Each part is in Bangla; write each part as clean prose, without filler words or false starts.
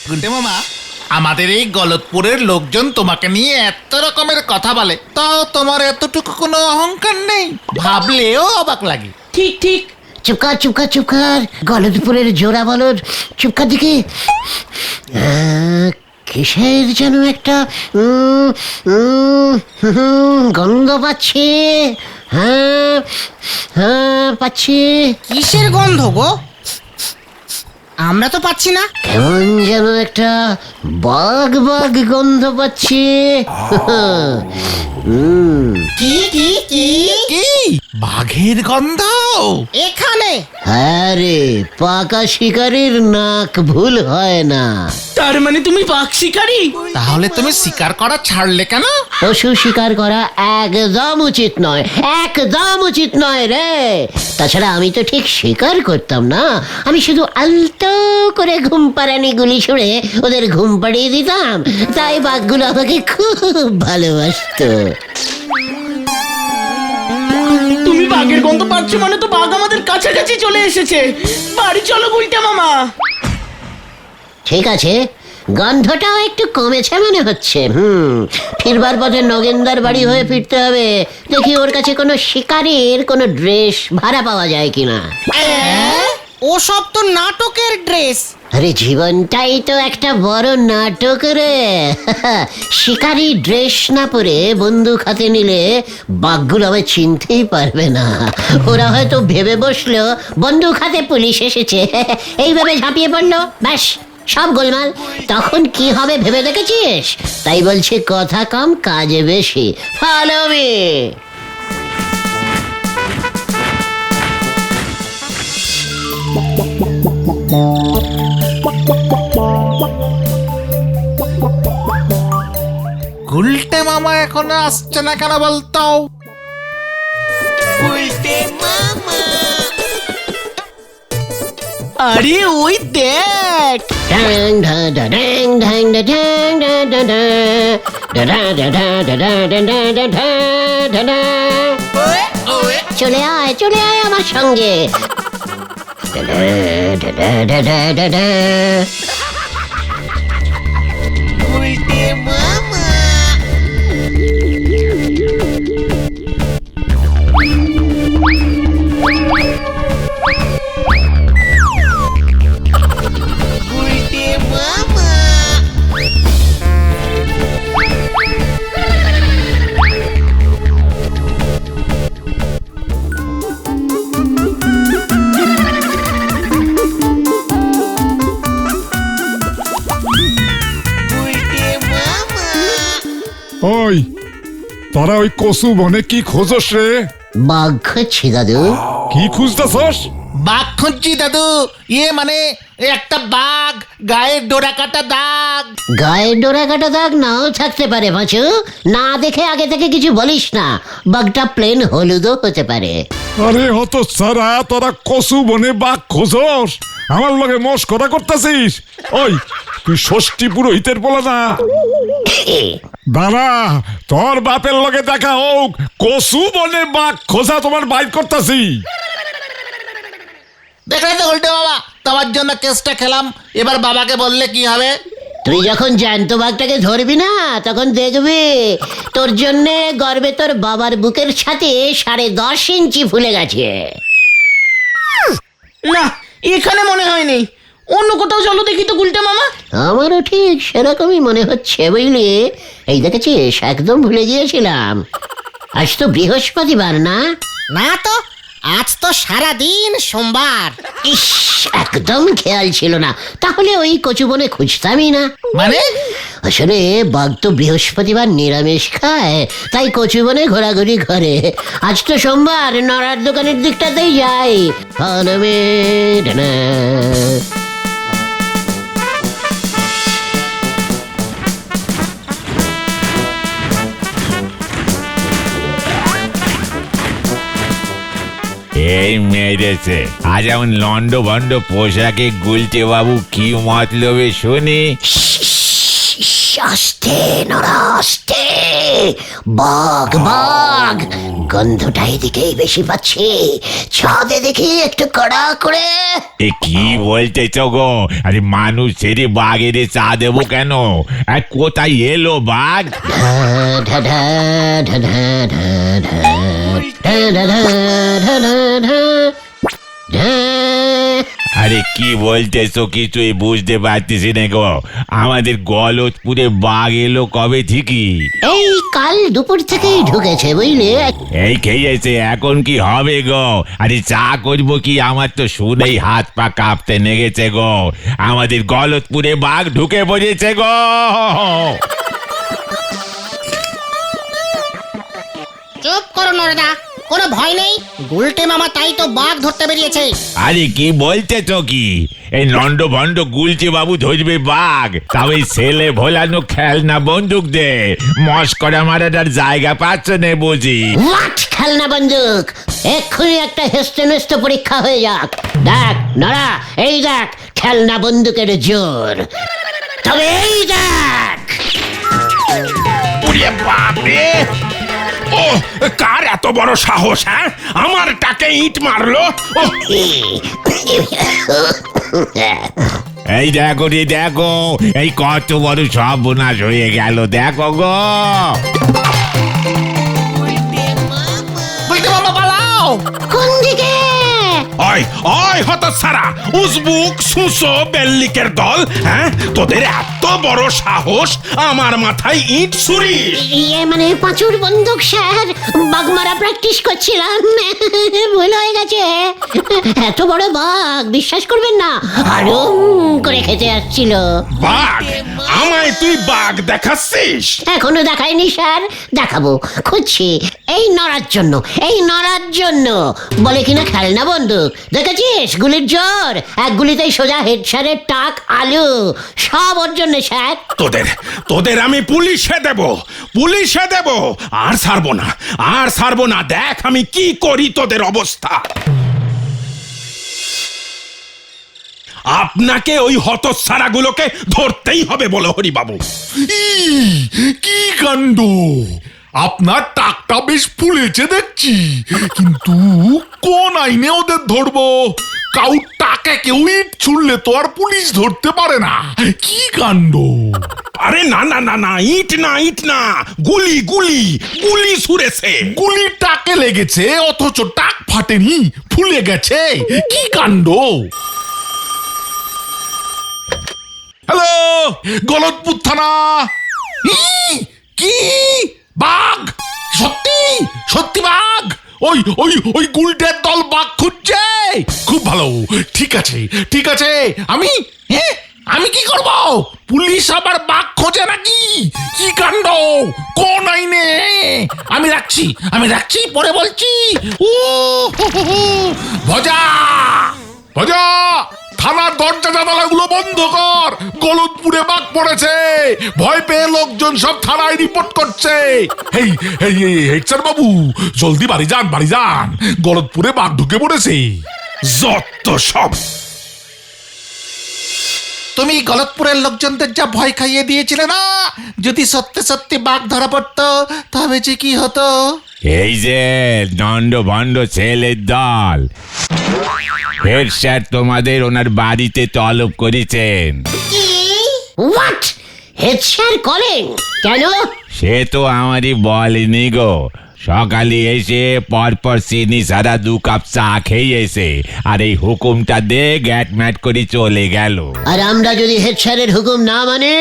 গুলটে মামা, আমাদের এই গলতপুরের লোকজন তোমাকে নিয়ে এত রকমের কথা বলে, তাও তোমার এতটুকু কোনো অহংকার নেই, ভাবলেও অবাক লাগে। ঠিক ঠিক। চুপকার চুপকার চুপকার, গলদপুরের জোড়া বলদ, চুপকার দিকে। কিসের যেন একটা গন্ধ পাচ্ছি। হ্যাঁ হ্যাঁ পাচ্ছি। কিসের গন্ধ গো? আমরা তো পাচ্ছি না। কেমন যেন একটা বাঘ বাঘ গন্ধ পাচ্ছি। কি কি কি? কি বাঘের গন্ধ? এখানে? হ্যাঁ রে, পাকা শিকারীর নাক ভুল হয় না। তার মানে তুমি বাঘ শিকারী? তাহলে তুমি শিকার করা ছাড়লে কেন? পশু শিকার করা একদম উচিত নয়, একদম উচিত নয় রে। তাছাড়া আমি তো ঠিক শিকার করতাম না, আমি শুধু আলতো করে ঘুম পাড়ানি গুলি ছুড়ে ওদের ঘুম পাড়িয়ে দিতাম, তাই বাঘগুলো আমাকে খুব ভালোবাসতো। তুমি বাঘের গন্ধ পাচ্ছ মানে তো বাঘ আমাদের কাছাকাছি চলে এসেছে। বাড়ি চলো গুলটে মামা। ঠিক আছে, গন্ধটাও একটু কমেছে মনে হচ্ছে। ফিরবার পথে নগেনদার বাড়ি হয়ে ফিরতে হবে, দেখি ওর কাছে কোনো শিকারীর কোনো ড্রেস ভাড়া পাওয়া যায় কিনা। ও সব তো নাটকের ড্রেস। আরে জীবনটাই তো একটা বড় নাটক রে। শিকারি ড্রেস না পরে বন্দুক হাতে নিলে বাঘগুলো আমায় চিনতেই পারবে না। ওরা হয়তো ভেবে বসলো বন্দুক হাতে পুলিশ এসেছে, এইভাবে ঝাঁপিয়ে পড়লো, ব্যাস সব গোলমাল। তখন কি হবে ভেবে দেখেছিস? তাই বলছি কথা কম কাজে বেশি। Follow me. গুলটে মামা এখনো আসছে না কেন বলতো? আরে ওই দেখ। ড্যাং ডা ডা ড্যাং ড্যাং ডা ড্যাং ডা ডা ডা ডা ডা ডা ডা ডা ডা ডা ডা ডা ডা ডা। চলে আয় আমার সঙ্গে। ডা ডা ডা ডা ডা ডা ডা। ওই তোরা ওই কসু বনে কি খোঁজস রে? বাঘ খুঁজছি দাদু। কি খুঁজতেছস? বাঘ খুঁজছি দাদু। মানে একটা বাঘ, গায়ের ডোরা কাটা দাগ। গায়ে ডোরা কাটা দাগ নাও থাকতে পারে পাঁচু, না দেখে আগে থেকে কিছু বলিস না। বাঘটা প্লেন হলুদও হতে পারে। আরে হত সারা, তোরা কসু বনে বাঘ খোঁজস? আমার লগে মস্করা করতেছিস? ওই তুই ষষ্ঠী পুরোহিতের বলা না? দাঁড়া, তোর বাপের লগে দেখা হোক, কসু বনে বাঘ খোঁজা তোমার বাইর করতেছি। দেখলে তো গুলটে মামা, তোমার জন্য কেসটা খেলাম, এবার বাবাকে বললে কি হবে? তুই যখন জ্যান্ত বাঘটাকে ধরবি না, তখন দেখবি তোর জন্যে গর্বে তোর বাবার বুকের ছাতে 10.5 ইঞ্চি ফুলে গেছে। না, এখানে মনে হয়নি। অন্য কোথাও চলো দেখি তো গুলটে মামা। আমারও ঠিক সেরকমই মনে হচ্ছে বুঝলি। এই দেখেছিস, একদম ভুলে গিয়েছিলাম, আজ তো বৃহস্পতিবার না? না তো, আজ তো সারাদিন সোমবার। ইস, একদম খেয়াল ছিল না। তাহলে ওই কচুবনে খুঁজতামই না। মানে? আসলে বাঘ তো বৃহস্পতিবার নিরামিষ খায়, তাই কচুবনে ঘোরাঘুরি করে। আজ তো সোমবার, নড়ার দোকানের দিকটাতেই যাই। Follow me, ডানা। এই মেরেছে আজ এমন লন্ড ভন্ড পোশাকে গুলটে বাবু কি মতলবে শুনি? আস্তে নড়া, আস্তে। বাঘ বাঘ, গন্ধটা এদিকেই বেশি পাচ্ছি। ছাদে দেখি একটু কড়া করে। এ কি বলতেছ গো? আরে মানুষ ছেড়ে বাঘের চা দেবো কেন? আর কোথায় এলো বাঘ? ঢা ঢা ঢা ঢা ঢা ঢা ঢা ঢা ঢা ঢা ঢা ঢা ঢা। আরে কি বলতেছো কিছুই বুঝতে পারতেছি না গো। আমাদের গলতপুরে বাঘ এলো কবে থেকে? এই কাল দুপুর থেকেই ঢুকেছে বুঝলে। এই খেয়েছে, এখন কি হবে গো? আরে চা করবো কি? আমার তো শুনেই হাত পা কাঁপতে লেগেছে গো। আমাদের গলতপুরে বাঘ ঢুকে পড়েছে গো। চুপ করো নরেদা, কোনো ভয় নেই। গুলটে মামা তাই তো বাঘ ধরতে বেরিয়েছে। আরে কি বলতেছো কি? এই লন্ড ভন্ড গুলচে বাবু ধরবে বাঘ? তাও এই ছেলে ভোলানো খেলনা বন্দুক দে মস্করা মারাটার জায়গা পাচ্ছ না বুঝি? হোয়াট খেলনা বন্দুক? এক্ষুনি একটা হেস্ত পরীক্ষা হয়ে যাক। দেখ নড়া, এই দেখ খেলনা বন্দুকের জোর। তবে এই দেখ। ওরে বাপরে! ও কার এত বড় সাহস? হ্যাঁ, আমার টাকে ইট মারলো। এই দেখো রে দেখো, এই কত বড় সর্বনাশ হয়ে গেল দেখো গো। গুলটে মামা পালাও! কোন দিকে? ওই ওই হতচ্ছাড়া, উজবুক সুসো বেল্লিকের দল! হ্যাঁ, তোদের এত বড় সাহস, আমার মাথায় ইট ছুরিস? ইয়ে মানে পাঁচুর বন্দুক স্যার, বাঘ মারা প্র্যাকটিস করছিলাম। ভুল হয়ে গেছে। এত বড় বাঘ বিশ্বাস করবেন না, আরো করে খেতে আসছিল। বাঘ? আমায় তুই বাঘ দেখাচ্ছিস? এখনো দেখায়নি স্যার, দেখাবো। খুঁজছি এই নড়ার জন্য, এই নড়ার জন্য। বলে কিনা খেলনা বন্দুক। দেখেছিস গুলির জোর? এক গুলিতেই সোজা হেড স্যারের টাক আলু। সব ওর জন্য স্যার। তোদের তোদের আমি পুলিশে দেব, পুলিশে দেব। আর ছাড়বো না, আর ছাড়বো না। দেখ আমি কি করি তোদের অবস্থা। আপনাকে ওই হতচ্ছাড়াগুলোকে ধরতেই হবে বলো হরিবাবু। কি কাণ্ড! আপনার টাকটা বেশ ফুলেছে দেখছি, কিন্তু কোন আইনে ওদের ধরবো? কাউ টাকা কেউ ইট ছুড়লে তো আর পুলিশ ধরতে পারে না। কি কাণ্ড! আরে না না না না, ইট না, ইট না, গুলি গুলি গুলি ছুড়েছে। গুলি টাকে লেগেছে অথচ টাক ফাটেনি, ফুলে গেছে। কি কাণ্ড! হ্যালো, গলতপুর থানা। কি বাঘ? সত্যি সত্যি বাঘ? ওই ওই ওই গুলটের দল বাঘ খুঁজছে। খুব ভালো, ঠিক আছে ঠিক আছে। আমি কি করব? পুলিশ আবার বাঘ খোঁজে নাকি? কি কাণ্ড! কোন আইনে? আমি রাখছি, পরে বলছি। ও ভজা ভজা, থানার দরজা জানালাগুলো বন্ধ কর। গলতপুরে বাঘ পড়েছে। ভয় পেয়ে লোকজন সব থানায় রিপোর্ট করছে। এই এই হেডস্যার বাবু, জলদি বাড়ি যান। গলতপুরে বাঘ ঢুকে পড়েছে। যত সব! তুমি গলতপুরের লোকজনদের যা ভয় খাইয়ে দিয়েছিলে না, যদি সত্যি সত্যি বাঘ ধরা পড়তো তবে যে কি হতো। এই যে দণ্ড ভণ্ড ছেলের দল, হেড স্যার তোমাদের ওনার বাড়িতে তলব করেছেন। হোয়াট? Head sir calling? কেন? সে তো আমারই বলেনি গো। সকালে এসে পরপর চিনি সারা 2 কাপ চা খেয়ে এসে আর এই হুকুমটা দে গ্যাট ম্যাট করে চলে গেল। আর আমরা যদি হেড স্যারের হুকুম না মানে?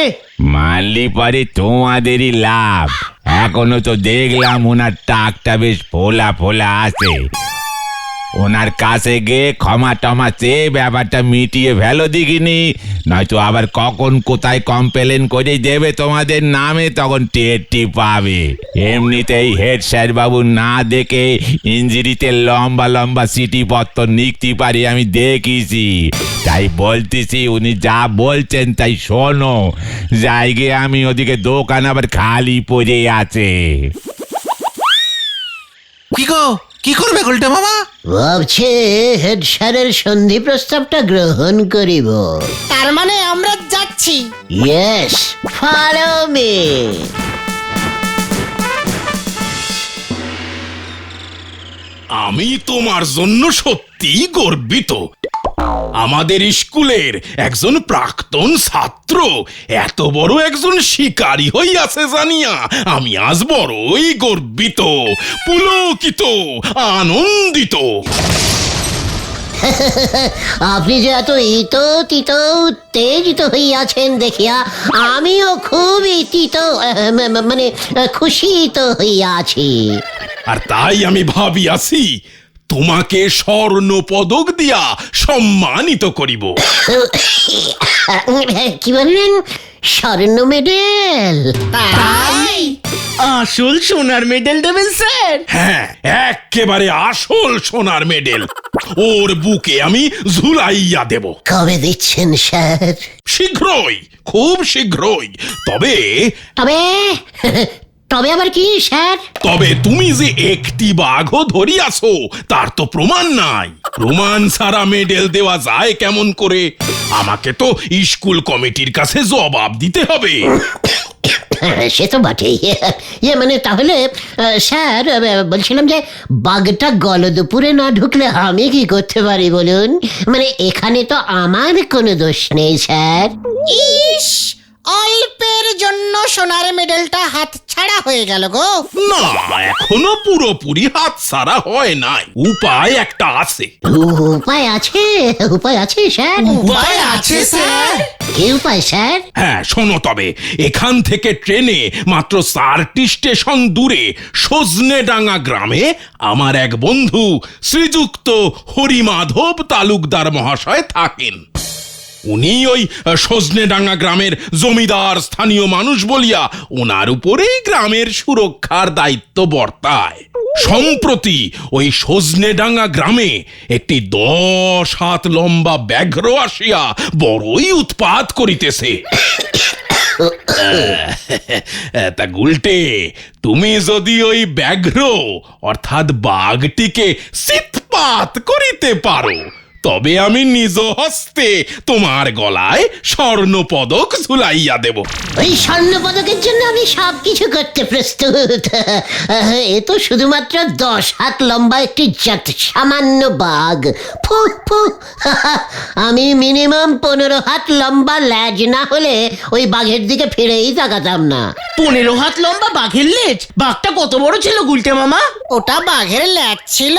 মানলি পরে তোমাদেরই লাভ। এখনো তো দেখলাম ওনার টাকটা বেশ ফোলা ফোলা আছে। ওনার কাছে গিয়ে ক্ষমা টমা চেয়ে ব্যাপারটা মিটিয়ে ফেলো দেখিনি, নয়তো আবার কখন কোথায় কমপ্লেন করে দেবে তোমাদের নামে, তখন টেরটি পাবে। এমনিতেই হেড স্যার বাবু না দেখে ইঞ্জিরিতে লম্বা লম্বা চিঠিপত্র লিখতে পারি আমি দেখেছি। তাই বলতেছি উনি যা বলছেন তাই শোনো। জায়গায় আমি ওদিকে দোকান আবার খালি পড়ে আছে। কি গো, কি করবে গুলটে মামা? ভাবছে হেড স্যারের সন্ধি প্রস্তাবটা গ্রহণ করিব। তার মানে আমরা যাচ্ছি। Yes, follow me. আমি তোমার জন্য সত্যি গর্বিত। আমাদের স্কুলের একজন প্রাক্তন ছাত্র এত বড় একজন শিকারী হইয়াছে জানিয়া আমি আজ বড়ই গর্বিত, পুলকিত, আনন্দিত। আপনি যে এত তিত উত্তেজিত হইয়াছেন দেখিয়া আমিও খুবই মানে খুশিত হইয়াছি। আর তাই আমি ভাবিয়াছি তোমাকে স্বর্ণ পদক দিয়া সম্মানিত করিব। কি বললেন? স্বর্ণ মেডেল? তাই আসল সোনার মেডেল দেবেন স্যার? হ্যাঁ, একেবারে আসল সোনার মেডেল ওর বুকে আমি ঝুলাইয়া দেব। কবে দিচ্ছেন স্যার? শীঘ্রই, খুব শীঘ্রই। তবে তবে তবে আবার কি স্যার? তবে তুমি যে একটি বাঘও ধরিয়াছো তার তো প্রমাণ নাই। প্রমাণ ছাড়া মেডেল দেওয়া যায় কেমন করে? আমাকে তো স্কুল কমিটির কাছে জবাব দিতে হবে। সে তো বটেই। মানে তাহলে স্যার বলছিলাম যে বাঘটা গলদপুরে না ঢুকলে আমি কি করতে পারি বলুন? মানে এখানে তো আমার কোনো দোষ নেই স্যার। ইস, অল্পের জন্য সোনার মেডেলটা হাত ছাড়া হয়ে গেল গো। না, এখনো পুরোপুরি হাত ছাড়া হয় নাই। উপায় একটা আছে। উপায় আছে? উপায় আছে স্যার? উপায় আছে স্যার? কি উপায় স্যার? হ্যাঁ, শোনো তবে। এখান থেকে ট্রেনে মাত্র 4টি স্টেশন দূরে সজনেডাঙ্গা গ্রামে আমার এক বন্ধু শ্রীযুক্ত হরিমাধব তালুকদার মহাশয় থাকেন। উনি ওই সজনেডাঙ্গা গ্রামের জমিদার স্থানীয় মানুষ বলিয়া ওনার উপরেই গ্রামের সুরক্ষার দায়িত্ব বর্তায়। সম্প্রতি ওই সজনেডাঙ্গা গ্রামে একটি 10 হাত লম্বা ব্যাঘ্র আসিয়া বড়ই উৎপাত করিতেছে। তা গুলটে, তুমি যদি ওই ব্যাঘ্র অর্থাৎ বাঘটিকে চিৎপাত করিতে পারো তবে আমি নিজ হস্তে তোমার গলায় স্বর্ণ পদক ঝুলাইয়া দেব। ওই স্বর্ণ পদকের জন্য আমি সব কিছু করতে প্রস্তুত। এ তো শুধুমাত্র 10 হাত লম্বা একটি সামান্য বাঘ। ফু ফু। আমি মিনিমাম 15 হাত লম্বা ল্যাজ না হলে ওই বাঘের দিকে ফিরেই তাকাতাম না। 15 হাত লম্বা বাঘের লেজ? বাঘটা কত বড় ছিল গুলটে মামা? ওটা বাঘের ল্যাজ ছিল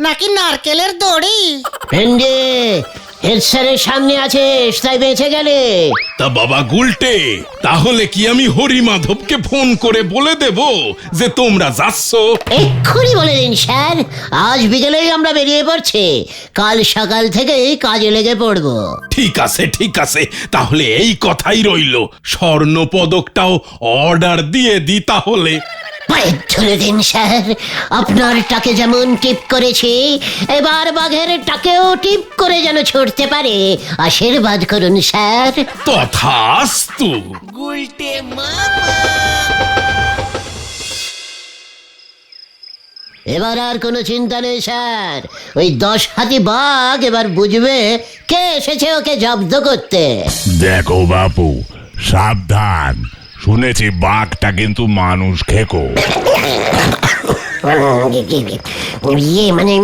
নাকি নারকেলের দড়ি? ভেন্ডে, হেড স্যারের সামনে আছিস তাই বেঁচে গেলে। তা বাবা গুলটে, তাহলে কি আমি হরিমাধবকে ফোন করে বলে দেব যে তোমরা যাচ্ছ? এক্ষুনি বলে দিন স্যার, আজ বিকেলেই আমরা বেরিয়ে পড়ছি। কাল সকাল থেকেই কাজে লেগে পড়বো। ঠিক আছে, ঠিক আছে, তাহলে এই কথাই রইল। স্বর্ণ পদকটাও অর্ডার দিয়ে দি তাহলে। পায়ে ধরে দিন স্যার, আপনার টাকে যেমন টিপ করেছি এবার বাঘের টাকেও টিপ করে যেন ছুটতে পারে আশীর্বাদ করুন স্যার। তথাস্তু। এবার আর কোনো চিন্তা নেই স্যার, ওই 10 হাতি বাঘ এবার বুঝবে কে এসেছে ওকে জব্দ করতে। দেখো বাপু, সাবধান। শুনেছি বাঘটা কিন্তু মানুষ খেকো। মানে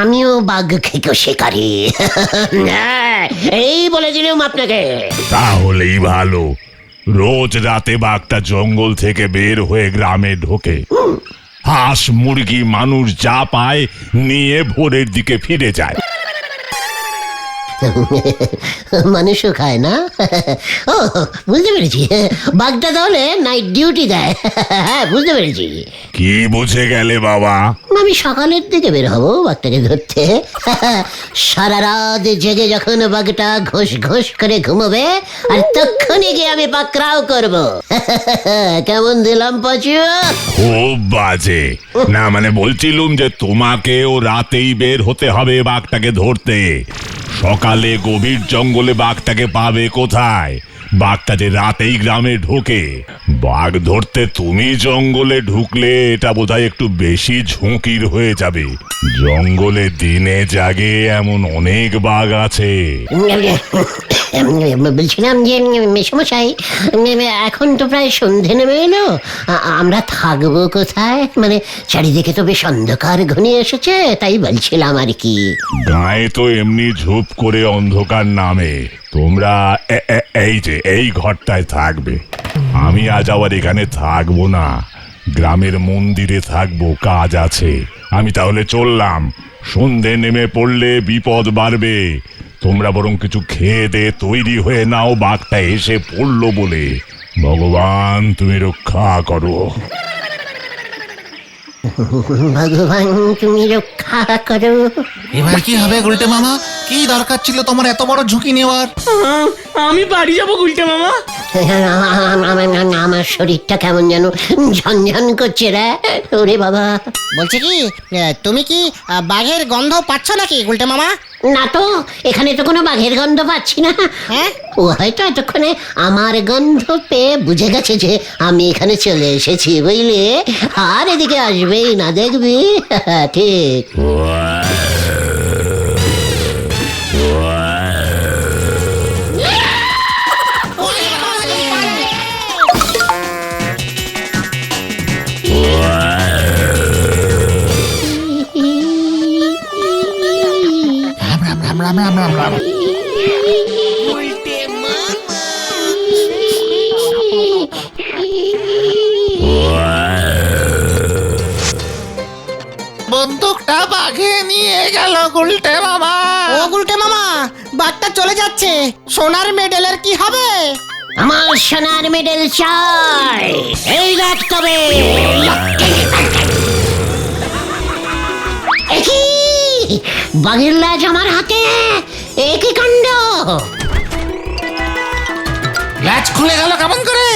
আমিও বাঘ খেকো শিকারি। এই বলে দিলাম আপনাকে। তাহলেই ভালো। রোজ রাতে বাঘটা জঙ্গল থেকে বের হয়ে গ্রামে ঢোকে। হাঁস মুরগি মানুষ যা পায় নিয়ে ভোরের দিকে ফিরে যায়। মানুষও খায় না? ও বুঝতে পেরেছি, বাঘটা তাহলে নাইট ডিউটি দেয়। হ্যাঁ বুঝতে পেরেছি। কি বুঝে গেলে বাবা? আমি সকালের দিকে বের হবো বাঘটাকে ধরতে। সারা রাত জেগে যখন বাঘটা ঘোষ ঘোষ করে ঘুমোবে আর তখনই গিয়ে আমি পাকড়াও করব। কেমন দিলাম পাচু? খুব বাজে। না মানে বলছিলুম যে তোমাকেও রাতেই বের হতে হবে বাঘটাকে ধরতে। সকালে গভীর জঙ্গলে বাঘটাকে পাবে কোথায়? বাঘটা যে রাতেই গ্রামে ঢোকে। বাঘ ধরতে তুমি জঙ্গলে ঢুকলে এটা বোধহয় একটু বেশি ঝুঁকির হয়ে যাবে। জঙ্গলে দিনে জাগে এমন অনেক বাঘ আছে। বলছিলাম যে মেসমশাই, এখন তো প্রায় সন্ধে নেমে এলো, আমরা থাকবো কোথায়? মানে চারিদিকে তো বেশ অন্ধকার ঘনিয়ে এসেছে, তাই বলছিলাম আর কি। গায়ে তো এমনি ঝুপ করে অন্ধকার নামে। তোমরা এই যে এই ঘরটায় থাকবে। আমি আজ আবার এখানে থাকবো না, গ্রামের মন্দিরে থাকবো, কাজ আছে। আমি তাহলে চললাম। সন্ধে নেমে পড়লে বিপদ বাড়বে। তোমরা বরং কিছু খেয়ে দে তৈরি হয়ে নাও, বাঘটা এসে পড়লো বলে। ভগবান তুমি রক্ষা করো। ভগবান তুমি রক্ষা করো। এবার কি হবে গুলটে মামা? কি দরকার ছিল তোমার এত বড় ঝুঁকি নেওয়ার? আমি বাড়ি যাবো গুলটে মামা। আমার শরীরটা কেমন যেন ঝনঝন করছে রে। ওরে বাবা। বলছি কি, তুমি কি বাঘের গন্ধ পাচ্ছ নাকি গুলটে মামা? না তো, এখানে তো কোনো বাঘের গন্ধ পাচ্ছি না। হ্যাঁ? ও হয়তো এতক্ষণে আমার গন্ধ পেয়ে বুঝে গেছে যে আমি এখানে চলে এসেছি, বুঝলি? আর এদিকে আসবেই না, দেখবি। ঠিক। রাম রাম রাম রাম। বন্দুকটা বাঘে নিয়ে গেল গুলটে মামা। ও গুলটে মামা, বাঘটা চলে যাচ্ছে। সোনার মেডেলের কি হবে? আমার সোনার মেডেল চাই। এই দেখ তবে। একি বাঘের লেজ আমার হাতে, একই কাণ্ড। ল্যাচ খুলে গেল কেমন করে?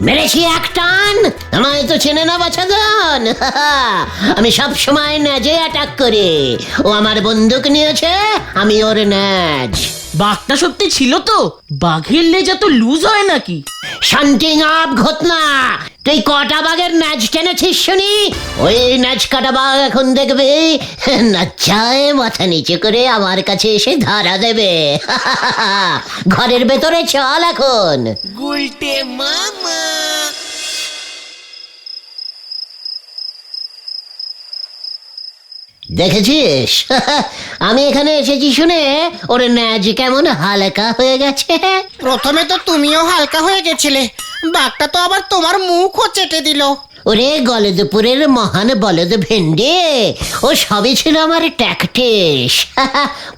মেরেছি এক টান। আমায় তো চেনে না বাছাধন। আমি সব সময় ন্যাজে অ্যাটাক করি। ও আমার বন্দুক নিয়েছে, আমি ওর ন্যাজ। বাঘটা সত্যি ছিল তো? বাঘের লেজ এত লুজ হয় নাকি? শান্তিং আপ ঘটনা। তুই কটা বাঘের ন্যাজ টেনেছিস শুনি? ওই ন্যাজ কাটা বাঘ এখন দেখবি নাচায় মাথা নিচে করে আমার কাছে এসে ধারা দেবে। ঘরের ভেতরে চল এখন। দেখেছিস আমি এখানে এসেছি শুনে ওর ন্যাজ কেমন হালকা হয়ে গেছে। প্রথমে তো তুমিও হালকা হয়ে গেছিলে, বাঘটা তো আবার তোমার মুখও চেটে দিল। ওরে গলদপুরের মহান বলদ ভেন্ডে, ও সবই ছিল আমার ট্যাকটিস।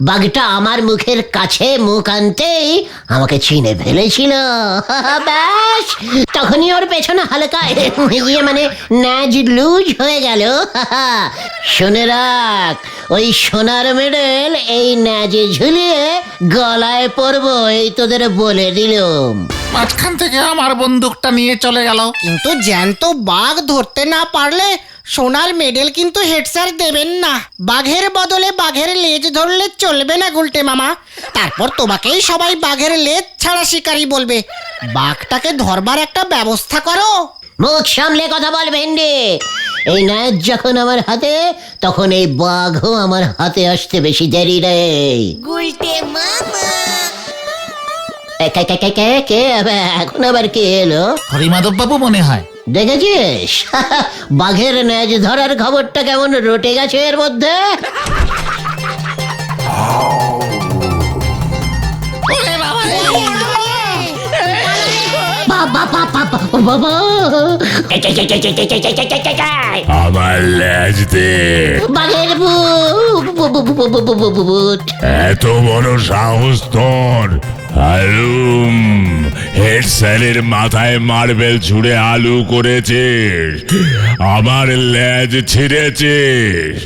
বাঘটা আমার মুখের কাছে মুখ আনতেই আমাকে চিনে ফেলেছিল। ব্যাস তখনই ওর পেছনে হালকা ইয়ে মানে ন্যাজ লুজ হয়ে গেল। শুনে রাখ, ওই সোনার মেডেল এই ন্যাজে ঝুলিয়ে গলায় পরবো, এই তোদের বলে দিলুম। মাঝখান থেকে আমার বন্দুকটা নিয়ে চলে গেল। কিন্তু জ্যান্ত বাঘ ধরতে না পারলে সোনার মেডেল কিন্তু হেড স্যার দেবেন না। বাঘের বদলে বাঘের লেজ ধরলে চলবে না গুলটে মামা। তারপর তোমাকেই সবাই বাঘের লেজ ছাড়া শিকারী বলবে। বাঘটাকে ধরবার একটা ব্যবস্থা করো। মুখ সামলে কথা বল ভেন্ডি। এই ন্যাজ যখন আমার হাতে, তখন এই বাঘও আমার হাতে আসতে বেশি দেরি নেই। কে এখন আবার কে এলো? হরিমাধব বাবু মনে হয়। দেখেছিস বাঘের ন্যাজ ধরার খবরটা কেমন রটে গেছে এর মধ্যে। বাবা আমার ল্যাজ দে। বাঘের বুট। এত বড় সাহস তোর? হালুম, হেড স্যারের মাথায় মার্বেল ছুঁড়ে আলু করেছিস, আমার লেজ ছিঁড়েছিস।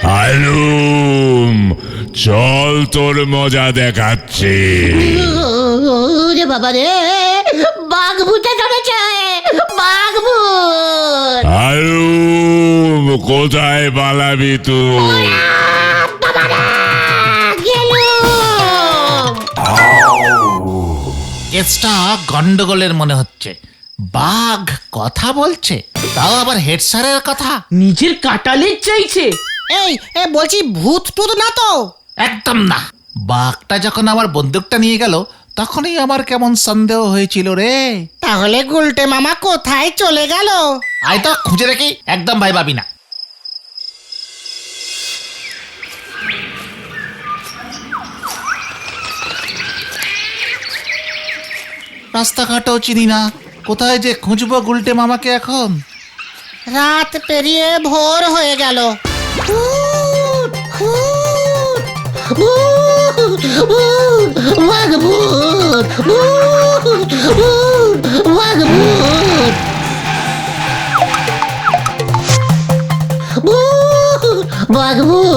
হালুম, চল তোর মজা দেখাচ্ছি। রে বাবা রে, বাঘ ভূতে ধরেছে, বাঘ ভূত। হালুম, কোথায় পালাবি তুই? গেলুম। কেসটা গন্ডগোলের মনে হচ্ছে। বাঘ কথা বলছে, তাও আবার হেড স্যারের কথা। নিজের কাটালের চাইছে। এই বলছি ভূত টুত না তো? একদম না। বাঘটা যখন আমার বন্দুকটা নিয়ে গেল তখনই আমার কেমন সন্দেহ হয়েছিল রে। তাহলে গুলটে মামা কোথায় চলে গেল? আয় তো খুঁজে রেখি, একদম ভাই ভাবি না। রাস্তাঘাটও চিনি না, কোথায় যে খুঁজবো গুলটে মামাকে এখন। রাত পেরিয়ে ভোর হয়ে গেল। বাঘ ভূত, ভূত, ভূত, বাঘ ভূত, ভূত, বাঘ ভূত।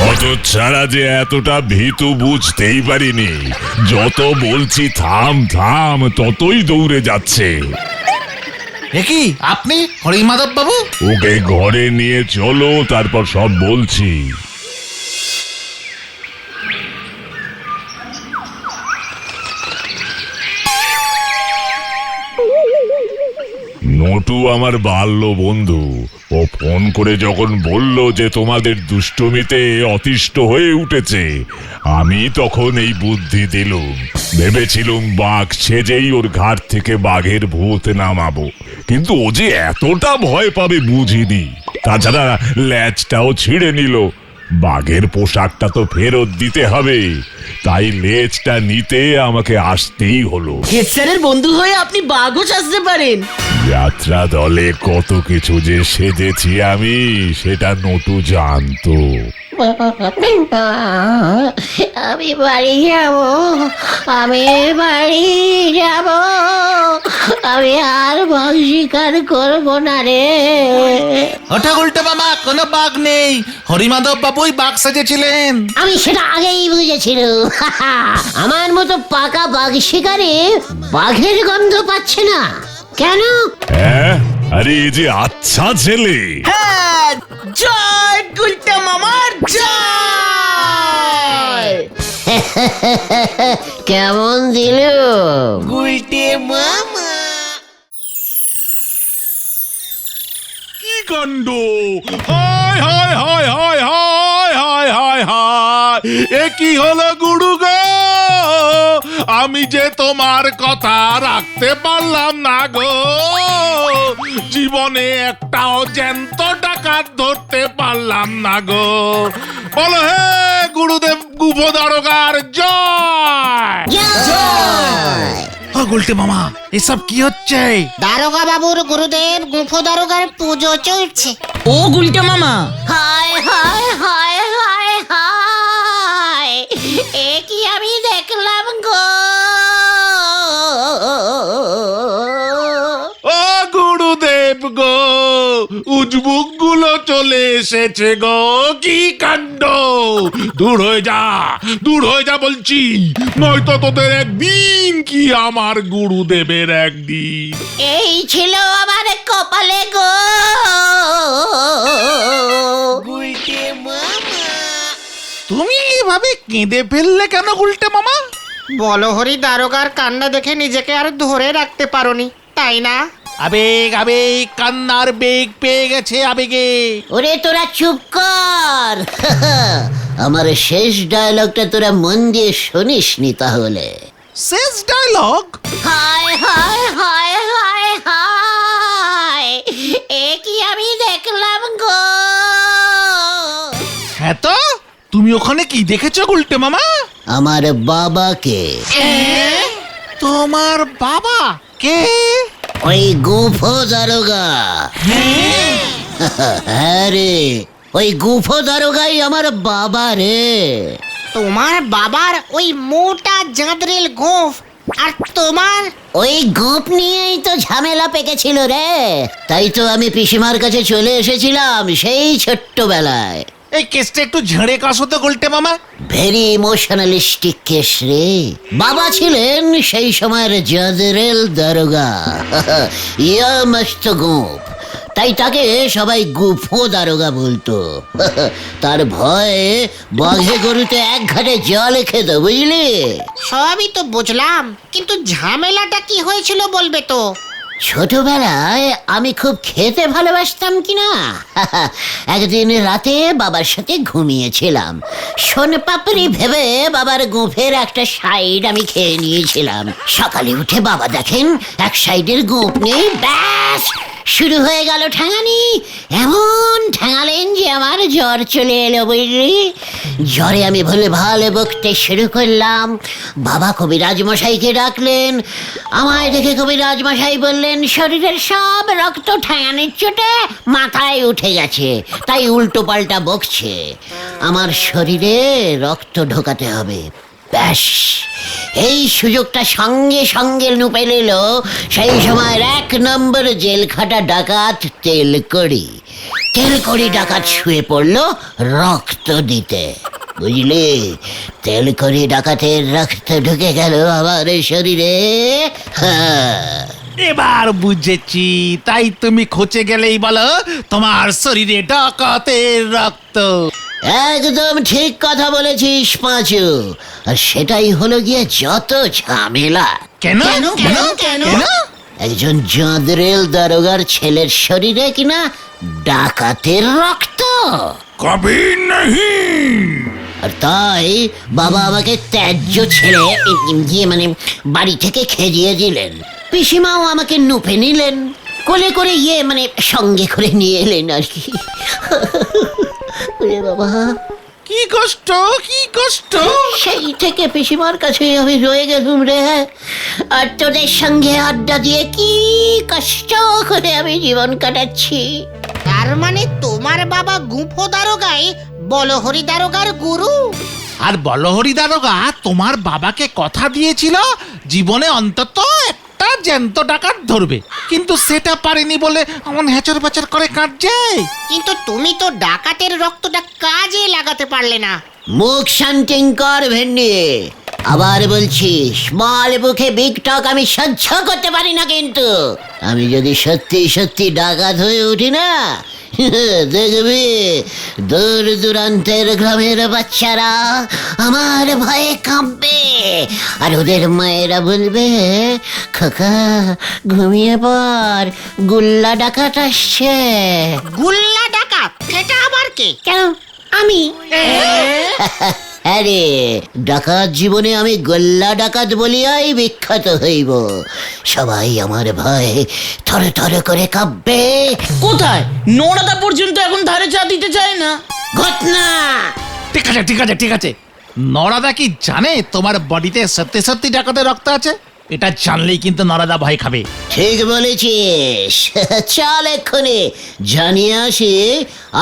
অত ছাড়া যে এতটা ভীতু বুঝতেই পারিনি। যত বলছি থাম থাম ততই দৌড়ে যাচ্ছে। কি আপনি হরিমাধব বাবু? ওকে ঘরে নিয়ে চলো, তারপর সব বলছি। নটু আমার বাল্য বন্ধু। ও ফোন করে যখন বলল যে তোমাদের দুষ্টমিতে অতিষ্ঠ হয়ে উঠেছে, আমি তখন এই বুদ্ধি দিলুম। ভেবেছিলুম বাঘ সেজেই ওর ঘাট থেকে বাঘের ভূত নামাবো, কিন্তু ও যে এতটা ভয় পাবে বুঝিনি। তাছাড়া ল্যাজটাও ছিঁড়ে নিল। বাঘের পোশাকটা তো ফেরত দিতে হবে, তাই লেজটা নিতে আমাকে আসতেই হলো। হেড স্যারের বন্ধু হয়ে আপনি বাঘও সাজতে পারেন। যাত্রা দলে কত কিছু যে সেজেছি আমি, সেটা নটু জানতো। আমি বাড়ি যাব, আমি বাড়ি যাব, আমি আর বাঘ শিকার করবো না রে। ওটা গুলটে মামা, কোনো বাঘ নেই। হরিমাধব বাবুই বাঘ সেজেছিলেন। আমি সেটা আগেই বুঝেছিলাম। আমার মতো পাকা বাঘ শিকারে বাঘের গন্ধ পাচ্ছে না কেন? হ্যাঁ, আরে এই যে আচ্ছা ছেলে। হ্যাঁ, জয় গুলটে মামার জয়। কেমন দিল? গুলটে মামা। কি কাণ্ড! হায় হায় হায় হায় হায় হায় হায় হায়! এ কি হলো গুরু গো? আমি যে তোমার কথা রাখতে পারলাম না গো। জীবনে একটাও জ্যান্ত ডাকাত ধরতে পারলাম না গো। বলো হে গুরুদেব গুফো দারোগার জয়! গুলটে মামা, এসব কি হচ্ছে? দারোগা বাবুর গুরুদেব গুফো দারোগার পুজো চলছে। ও গুলটে মামা, হায় হায় হায় হায় হায়, এ কি আমি দেখলাম গো? ও গুরুদেব গো, উজবুক গুলো চলে এসেছে গো। কি কাণ্ড! দূর হয়ে যা, দূর হয়ে যা বলছি, নয়তো তোদের একদিন কি আমার গুরুদেবের একদিন। এই ছিল আমার কপালে গো। তুমি এভাবে কেঁদে ফেললে কেন গুলটে মামা? বলো হরি, দারোগার কান্না দেখে নিজেকে আর ধরে রাখতে পারোনি, তাই না? আবেগ আবেগ, কান্নার বেগ পেয়ে গেছে আবেগে। ওরে তোরা চুপ কর। আমার শেষ ডায়লগটা তোরা মন দিয়ে শুনিসনি তাহলে? শেষ ডায়লগ? হায় হায় হায় হায় হায়, এ কি আমি দেখলাম গো? হ্যাঁ তো, তুমি ওখানে কি দেখেছো গুলটে মামা? আমার বাবাকে। তোমার বাবা কে? ওই গুফো দারোগা। হ্যাঁ রে, ওই গুফো দারোগাই আমার বাবা রে। তোমার বাবার ওই মোটা জাঁদরেল গোঁফ, আর তোমার ওই গোপ নিয়েই তো ঝামেলা পেকেছিল রে। তাই তো আমি পিসিমার কাছে চলে এসেছিলাম সেই ছোট্টবেলায়। এই কেসটা একটু ঝেড়ে কাশো তো গুলটে মামা। ভেরি ইমোশনালিস্টিক কেস রে। বাবা ছিলেন সেই সময়ের জেনারেল দারোগা, ইয়া মস্ত গোপ, তাই তাকে সবাই গুফো দারোগা বলতো। তার ভয়ে বাঘে গরুতে এক ঘাটে জল খেত, বুঝলি? সবই তো বুঝলাম, কিন্তু ঝামেলাটা কি হয়েছিল বলবে তো? ছোটবেলায় আমি খুব খেতে ভালোবাসতাম কিনা, একদিন রাতে বাবার সাথে ঘুমিয়েছিলাম। সোনপাপড়ি ভেবে বাবার গোঁফের একটা সাইড আমি খেয়ে নিয়েছিলাম। সকালে উঠে বাবা দেখেন এক সাইডের গোঁফ নেই, ব্যাস শুরু হয়ে গেল ঠ্যাঙানি। এমন ঠ্যাঙালেন যে আমার জ্বর চলে এলো, বুঝলি? জ্বরে আমি ভুলে ভালো বকতে শুরু করলাম। বাবা কবিরাজ মশাইকে ডাকলেন। আমায় দেখে কবিরাজ মশাই বললেন, শরীরের সব রক্ত ঠ্যাঙানির চোটে মাথায় উঠে গেছে, তাই উল্টো পাল্টা বকছে। আমার শরীরে রক্ত ঢোকাতে হবে। ব্যাস এই সুযোগটা সঙ্গে সঙ্গে নুপে নিল সেই সময়ের 1 নম্বর জেল খাটা ডাকাত তেলকড়ি। তেলকড়ি ডাকাত শুয়ে পড়লো রক্ত দিতে, বুঝলি? তেলকড়ি ডাকাতের রক্ত ঢুকে গেল আমার শরীরে। হ্যাঁ, এবার বুঝেছি, তাই তুমি খোঁচে গেলেই বলো তোমার শরীরে ডাকাতের রক্ত। একদম ঠিক কথা বলেছিস পাঁচু। আর সেটাই হলো গিয়ে যত ঝামেলা। কেন কেন কেন? একজন জাদরেল দারোগার ছেলের শরীরে কিনা ডাকাতের রক্ত। কবি নাহি। আর তাই বাবা আমাকে ত্যায্য ছেলে মানে বাড়ি থেকে খেদিয়ে দিলেন। পিসিমাও আমাকে নুপে নিলেন, কোলে করে মানে সঙ্গে করে নিয়ে এলেন আর কি। ওরে বাবা, কি কষ্ট, কি কষ্ট! সেই থেকে পিসিমার কাছে আমি রয়ে গেলুম রে। আর তোদের সঙ্গে আড্ডা দিয়ে কি কষ্ট করে আমি জীবন কাটাচ্ছি। তার মানে তোমার বাবা গুঁফো দারোগাই বলহরি দারোগার গুরু? আর বলহরি দারোগা তোমার বাবাকে কথা দিয়েছিল জীবনে অন্তত একটা জ্যান্ত ডাকাত ধরবে, কিন্তু সেটা পারেনি বলে এমন হ্যাচর প্যাচর করে কাঁদছে। কিন্তু তুমি তো ডাকাতের রক্তটা কাজে লাগাতে পারলে না। মুখ শান্তিং কর ভেন্ডি। আবার বলছি, স্মল বুকে বিগ টক আমি সহ্য করতে পারি না। কিন্তু আমি যদি সত্যি সত্যি ডাকাত হয়ে উঠি না, দেখবি দূর দূরান্তের গ্রামের বাচ্চারা আমার ভয়ে কাঁপবে। আর ওদের মায়েরা বলবে, খোকা ঘুমিয়ে পড়, গুল্লা ডাকাত আসছে। গুল্লা ডাকাত? এটা আবার কে? কেন আমি? আরে ডাকাত জীবনে আমি গোল্লা ডাকাত বলিয়াই বিখ্যাত হইব। সবাই আমার ভয়ে থর থর করে কাঁপবে। কোথায়? নোড়াদা পর্যন্ত এখন ধারে চা দিতে চায় না। ঘটনা ঠিক আছে ঠিক আছে ঠিক আছে, নরাদা কি জানে তোমার বডিতে সত্যি সত্যি ডাকাতের রক্ত আছে? এটা জানলেই কিন্তু নরাদা ভয় খাবে। ঠিক বলেছিস। চল এক্ষুনি জানিয়ে আসি,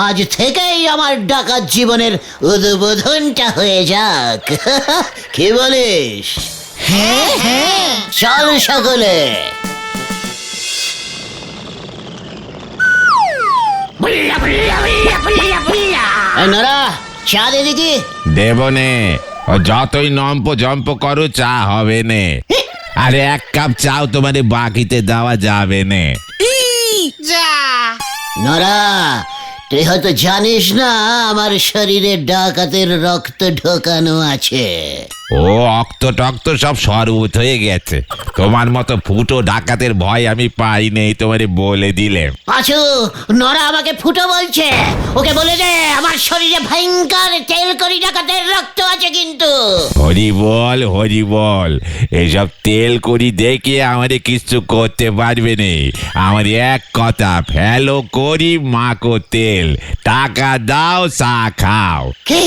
আজ থেকেই আমার ডাকাত জীবনের উদ্বোধনটা হয়ে যাক। কি বলিস? হ্যাঁ হ্যাঁ, চল সকলে। এই নরা, চা দে দেখি। দেবনে, ও যতই নম্প জম্প করো চা হবে নে। আরে 1 কাপ চাও তোমারে বাকিতে দেওয়া যাবে নে। যা, নরা, তুই হয়তো জানিস না আমার শরীরে ডাকাতের রক্ত ঢোকানো আছে। ও অক্ত টক্ত সব সরবত হয়ে গেছে। তোমার মতো ফুটো ডাকাতের ভয় আমি পাই নেই, তোমারে বলে দিলে। পাঁচু, নরা আমাকে ফুটো বলছে। ওকে বলে দে আমার শরীরে ভয়ঙ্কর তেলকড়ি ডাকাতের রক্ত আছে কিন্তু। হরি বল, এসব তেল করি দেখে আমারে কিছু করতে পারবে নে। আমার এক কথা, ফেলো করি মাকো তেল, টাকা দাও চা খাও। কি?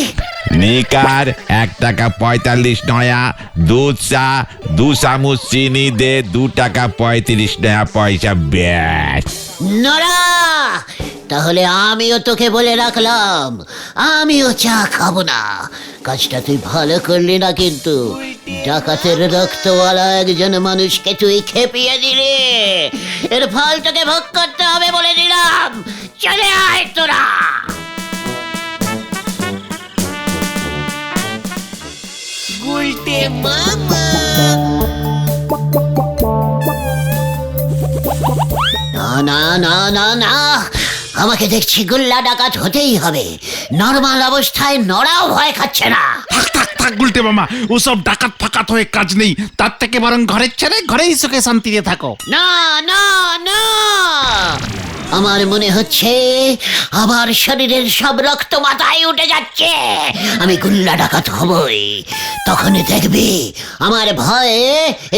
নিকার 1 টাকা 45 নয়া, দুধ চা 2 চামচ চিনি দে 2 টাকা 35 নয়া পয়সা, ব্যাস। নরা, তাহলে আমিও তোকে বলে রাখলাম, আমিও চা খাবো না। কাজটা তুই ভালো করলি না কিন্তু। ডাকাতের রক্তওয়ালা একজন মানুষকে তুই খেপিয়ে দিলি। এর ফল তোকে ভোগ করতে হবে বলে দিলাম। চলে আয় তোরা। না না না না না, আমাকে দেখছি গুল্লা ডাকাত হতেই হবে। নর্মাল অবস্থায় নড়াও ভয় খাচ্ছে না। থাক থাক থাক গুলটে মামা, ওসব ডাকাত ফাকাত হয়ে কাজ নেই। তার থেকে বরং ঘরের ছেড়ে ঘরেই সুখে শান্তিতে থাকো। না না না, আমার মনে হচ্ছে আমার শরীরের সব রক্ত মাথায় উঠে যাচ্ছে। আমি গুল্লা ডাকাত হবই, তখনই দেখবি আমার ভয়ে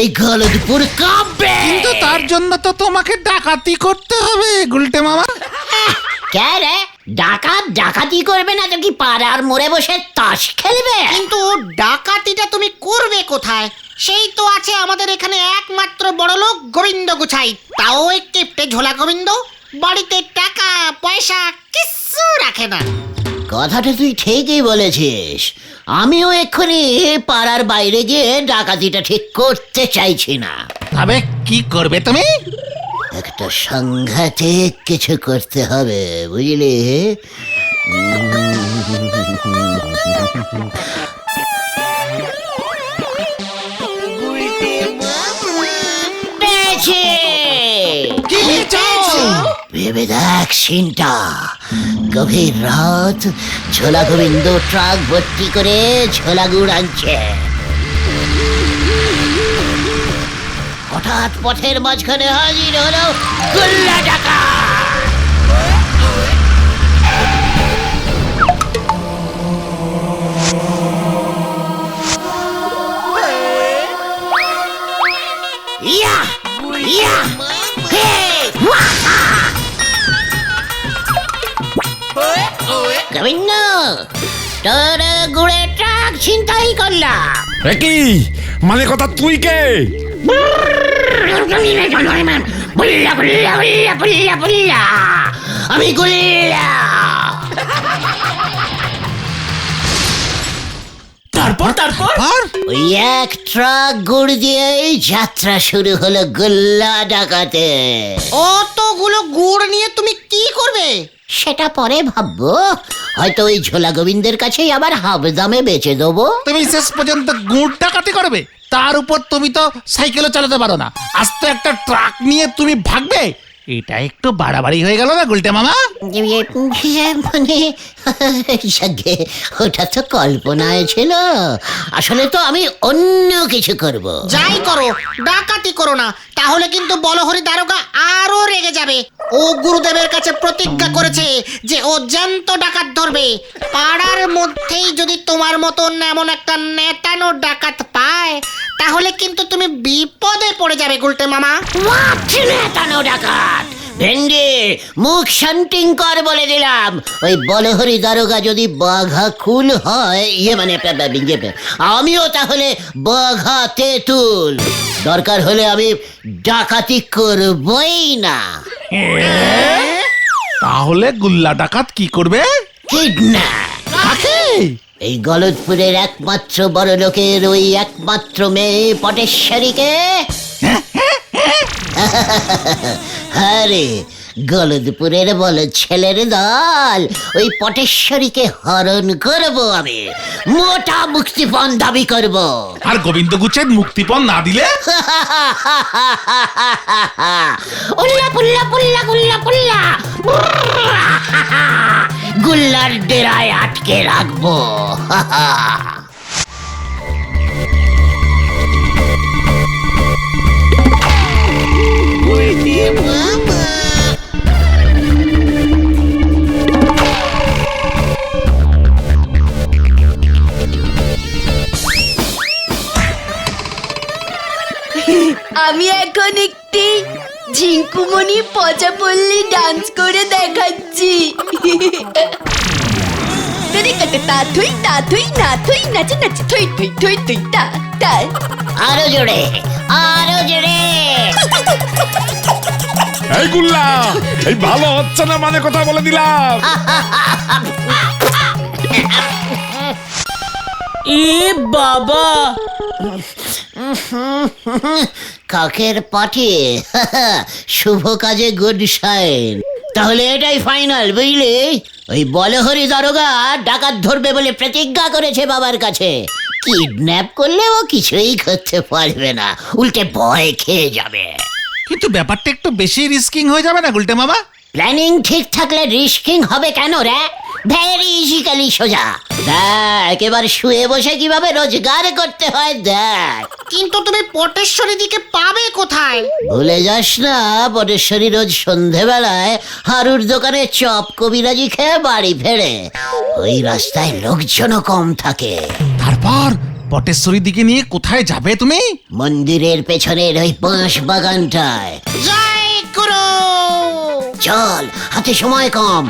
এই গলদপুর কাঁপবে। কিন্তু তার জন্য তো তোমাকে ডাকাতি করতে হবে গুলটে মামা। কে রে, ডাকাত ডাকাতি করবে না তো কি পাড়ার মোড়ে বসে তাস খেলবে? কিন্তু ডাকাতিটা তুমি করবে কোথায়? সেই তো আছে আমাদের এখানে একমাত্র বড় লোক গোবিন্দ গুছাই, তাও এক কেপটে ঝোলা গোবিন্দ। বাড়িতে টাকা পয়সা কিচ্ছু রাখে না। কথাটা তুই ঠিকই বলেছিস। আমিও এক্ষুনি পাড়ার বাইরে গিয়ে ডাকাতিটা ঠিক করতে চাইছি না। তবে কি করবে তুমি? একটা সাংঘাতিক কিছু করতে হবে, বুঝলি? পেয়েছি! ভেবে দেখ সিনটা। গভীর রাত, ঝোলা গোবিন্দ ট্রাক ভর্তি করে ঝোলা গুড় আনছে। হঠাৎ পথের মাঝখানে হাজির হলো গুল্লা ডাকাত। ইয়া ইয়া হে ওয়াহা! গোবিন্দ, তোর গুড়ে ট্রাক ছিনতাই করলাম। কি মানে কথা, তুই কে? বুল্লা বুল্লা বুল্লা বুল্লা বুল্লা, আমি গুল্লা। তারপর তারপর ওই এক ট্রাক গুড় দিয়েই যাত্রা শুরু হলো গুল্লা ডাকাতে। অতগুলো গুড় নিয়ে তুমি কি করবে? সেটা পরে ভাববো। হয়তো ওই ঝোলা গোবিন্দের কাছেই আবার হাফ দামে বেচে দেবো। তুমি শেষ পর্যন্ত গুড় ডাকাতি করবে? তার উপর তুমি তো সাইকেলও চালাতে পারো না, আস্ত একটা ট্রাক নিয়ে তুমি ভাগবে? এটা একটু বাড়াবাড়ি হয়ে গেল না গুলটে মামা? মানে যাকে, ওটা তো কল্পনায় ছিল। আসলে তো আমি অন্য কিছু করব। যাই করো, ডাকাতি করো না, তাহলে কিন্তু বলহরি দারোগা আরো রেগে যাবে। ও গুরুদেবের কাছে প্রতিজ্ঞা করেছে যে ও জ্যান্ত ডাকাত ধরবে। পাড়ার মধ্যেই যদি তোমার মতন এমন একটা নেতানো ডাকাত পায়, তাহলে কিন্তু তুমি বিপদে পড়ে যাবে গুলটে মামা। নেতানো ডাকাত ভেন্ডি, মুখ শান্তিং কর বলে দিলাম। ওই বলহরি দারোগা যদি বাঘা কুল হয়, মানে আমিও তাহলে বাঘা তেঁতুল। দরকার হলে আমি ডাকাতি করবই না। তাহলে গুল্লা ডাকাত কি করবে? কিডন্যাপ। কাকে? এই গলদপুরের একমাত্র বড় লোকের ওই একমাত্র মেয়ে পটেশ্বরীকে। আরে গলদপুরের বল ছেলের দল, ওই পটেশ্বরীকে হরণ করব আমি। মোটা মুক্তিপণ দাবি করব। আর গোবিন্দ গুছের মুক্তিপণ না দিলে? উল্লা পুল্লা পুল্লা গুল্লা পুল্লা, গুল্লার ডেরায় আটকে রাখবো। আমি এখন একটি ঝিঙ্কুমণি পচা পল্লী ডান্স করে দেখাচ্ছি। তাথুই তাথুই নাথুই নাচে নাচে থই থই থই থই তা তা। আরো জোরে, আরো জোরে। এই গুল্লা, এই ভালো হচ্ছে না মানে কথা বলে দিলাম। এ বাবা, কাকের পাঠে শুভ কাজে গুড সাইন। তাহলে এটাই ফাইনাল, বুঝলি? ওই বলহরি দারোগা ডাকাত ধরবে বলে প্রতিজ্ঞা করেছে বাবার কাছে। কিডন্যাপ করলে ও কিছুই করতে পারবে না, উল্টে ভয় খেয়ে যাবে। কিন্তু ব্যাপারটা একটু বেশি রিস্কিং হয়ে যাবে না গুলটে মামা? প্ল্যানিং ঠিক থাকলে রিস্কিং হবে কেন রে? ভেরি ইজিক্যালি সোজা। দেখ এবার শুয়ে বসে কিভাবে রোজগার করতে হয় দেখ। কিন্তু তুমি পটেশ্বরী দিকে পাবে কোথায়? ভুলে যাস না, পটেশ্বরী রোজ সন্ধেবেলায় হারুর দোকানে চপ কবিরাজি খেয়ে বাড়ি ফেরে। ওই রাস্তায় লোকজনও কম থাকে। তারপর পটেশ্বরীর দিকে নিয়ে কোথায় যাবে তুমি? মন্দিরের পেছনের ওই বাঁশ বাগানটায়। জয় গুরু। চল, হাতে সময় কম।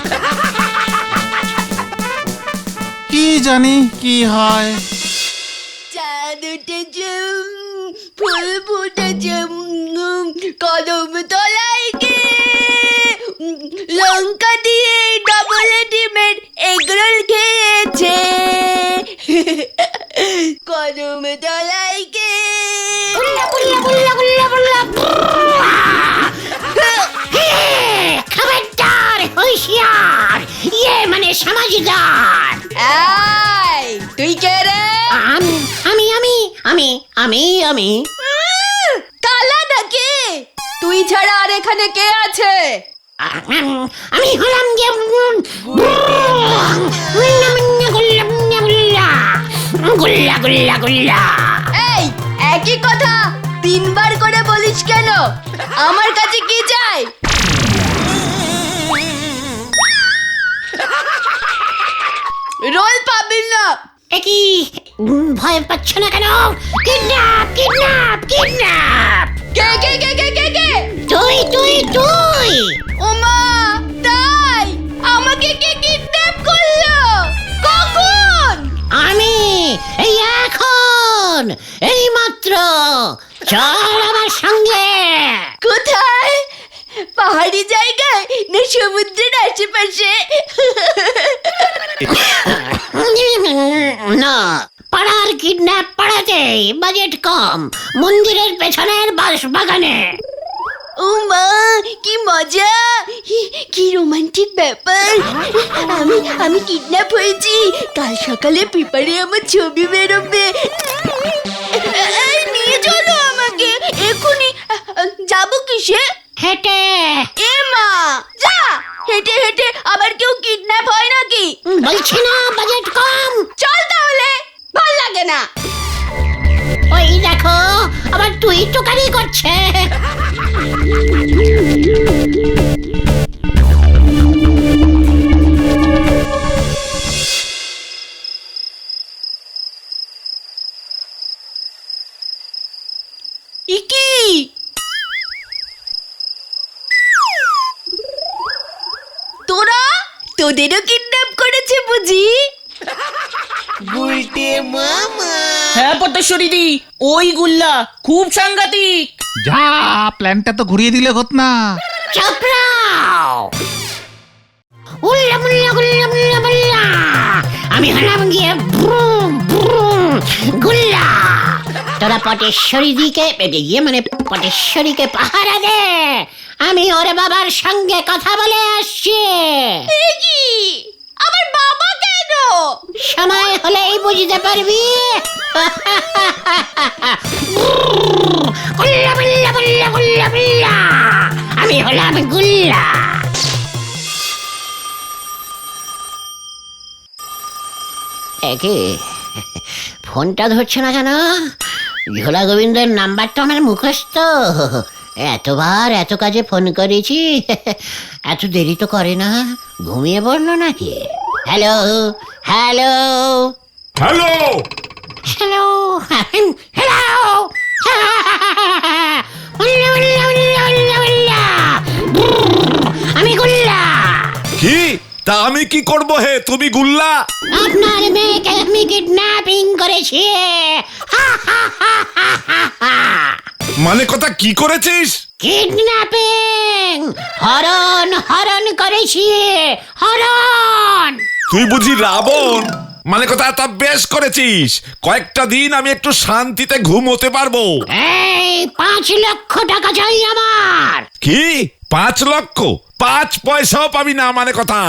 কি জানি কি হয়। চাঁদ উঠেছে, ফুল ফুটেছে, কদম তলায় গে লঙ্কা দিয়ে ডবল ডিমের এগরোল খেয়েছে। কদম তলায় গে খবরদার, হুঁশিয়ার, ইয়ে মানে সমাজদার। এই, তুই কে রে? আমি আমি আমি আমি আমি আমি কালা নাকি? তুই ছাড়া আর এখানে কে আছে? আমি হলাম যে গুল্লা গুল্লা গুল্লা। এই একই কথা তিনবার করে বলিস কেন? আমার কাছে কি চাই? রোল পাবি না। একই ভয় পাচ্ছ না কেন? Kidnap kidnap kidnap. কে কে কে কে কে কে? তুই তুই তুই। ওমা, তাই আমাকে কে কিডন্যাপ করলো? কখন? আমি এই এখন এই মাত্র। চল আমার সঙ্গে। কোথায়? পাহাড়ি জায়গায় না সমুদ্রের আশেপাশে? না, পাড়ার কিডন্যাপ পাড়াতে, বাজেট কম, মন্দিরের পেছনের বাঁশ বাগানে। ও মা, কি মজা, কি রোমান্টিক ব্যাপার। আমি কিডন্যাপ হয়েছি। কাল সকালে পেপারে আমার ছবি বেরোবে। এই, নিয়ে চলো আমাকে এক্ষুনি। যাবো কিসে? হেঁটে। এ মা, যা। হেঁটে হেঁটে আবার কেউ কিডন্যাপ হয় নাকি? বলছি না বাজেট কম। চল তাহলে, ভাল লাগে না। ওই দেখো আবার তুই টোকারি করছে। ইকি, তোরা, তোদেরও কিডন্যাপ করেছে বুঝি? হ্যাঁ পটেশ্বরী দি, ওই গুল্লা খুব সাংঘাতিক। যা, প্ল্যানটা তো ঘুরিয়ে দিলে হত না। চাপড়াও। উল্লা মুল্লা গুল্লা মুল্লা মুল্লা। আমি হলাম গিয়ে ব্রুম ব্রুম গুল্লা। তোরা পটেশ্বরী দিকে গিয়ে মানে পটেশ্বরীকে পাহারা দে। আমি ওর বাবার সঙ্গে কথা বলে আসছি। এ কি? আমার বাবা কেন? সময় হলেই বুঝতে পারবি। গুল্লা গুল্লা গুল্লা গুল্লা গুল্লা। আমি হলাম গুল্লা। একে ফোনটা ধরছে না কেন? ঝোলা গোবিন্দের নাম্বারটা আমার মুখস্থ। এতবার এত কাজে ফোন করেছি, এত দেরি তো করে না। ঘুমিয়ে পড়লো নাকি? Hello hello hello, hello hello. আমি গুল্লা। কি তা আমি কি করব হে? তুমি গুল্লা? আপনার মেয়েকে আমি কিডন্যাপিং করেছি। মানে কথা কি করেছিস? কিডন্যাপিং, হরণ হরণ করেছি, হরণ। তুই বুঝি রাবণ? মানে কথা তা বেশ করেছিস, কয়েকটা দিন আমি একটু শান্তিতে ঘুমোতে পারবো। এই 5 লক্ষ টাকা চাই আমার। কি 5 লক্ষ? 5 পয়সাও পাবি না মানে কথা।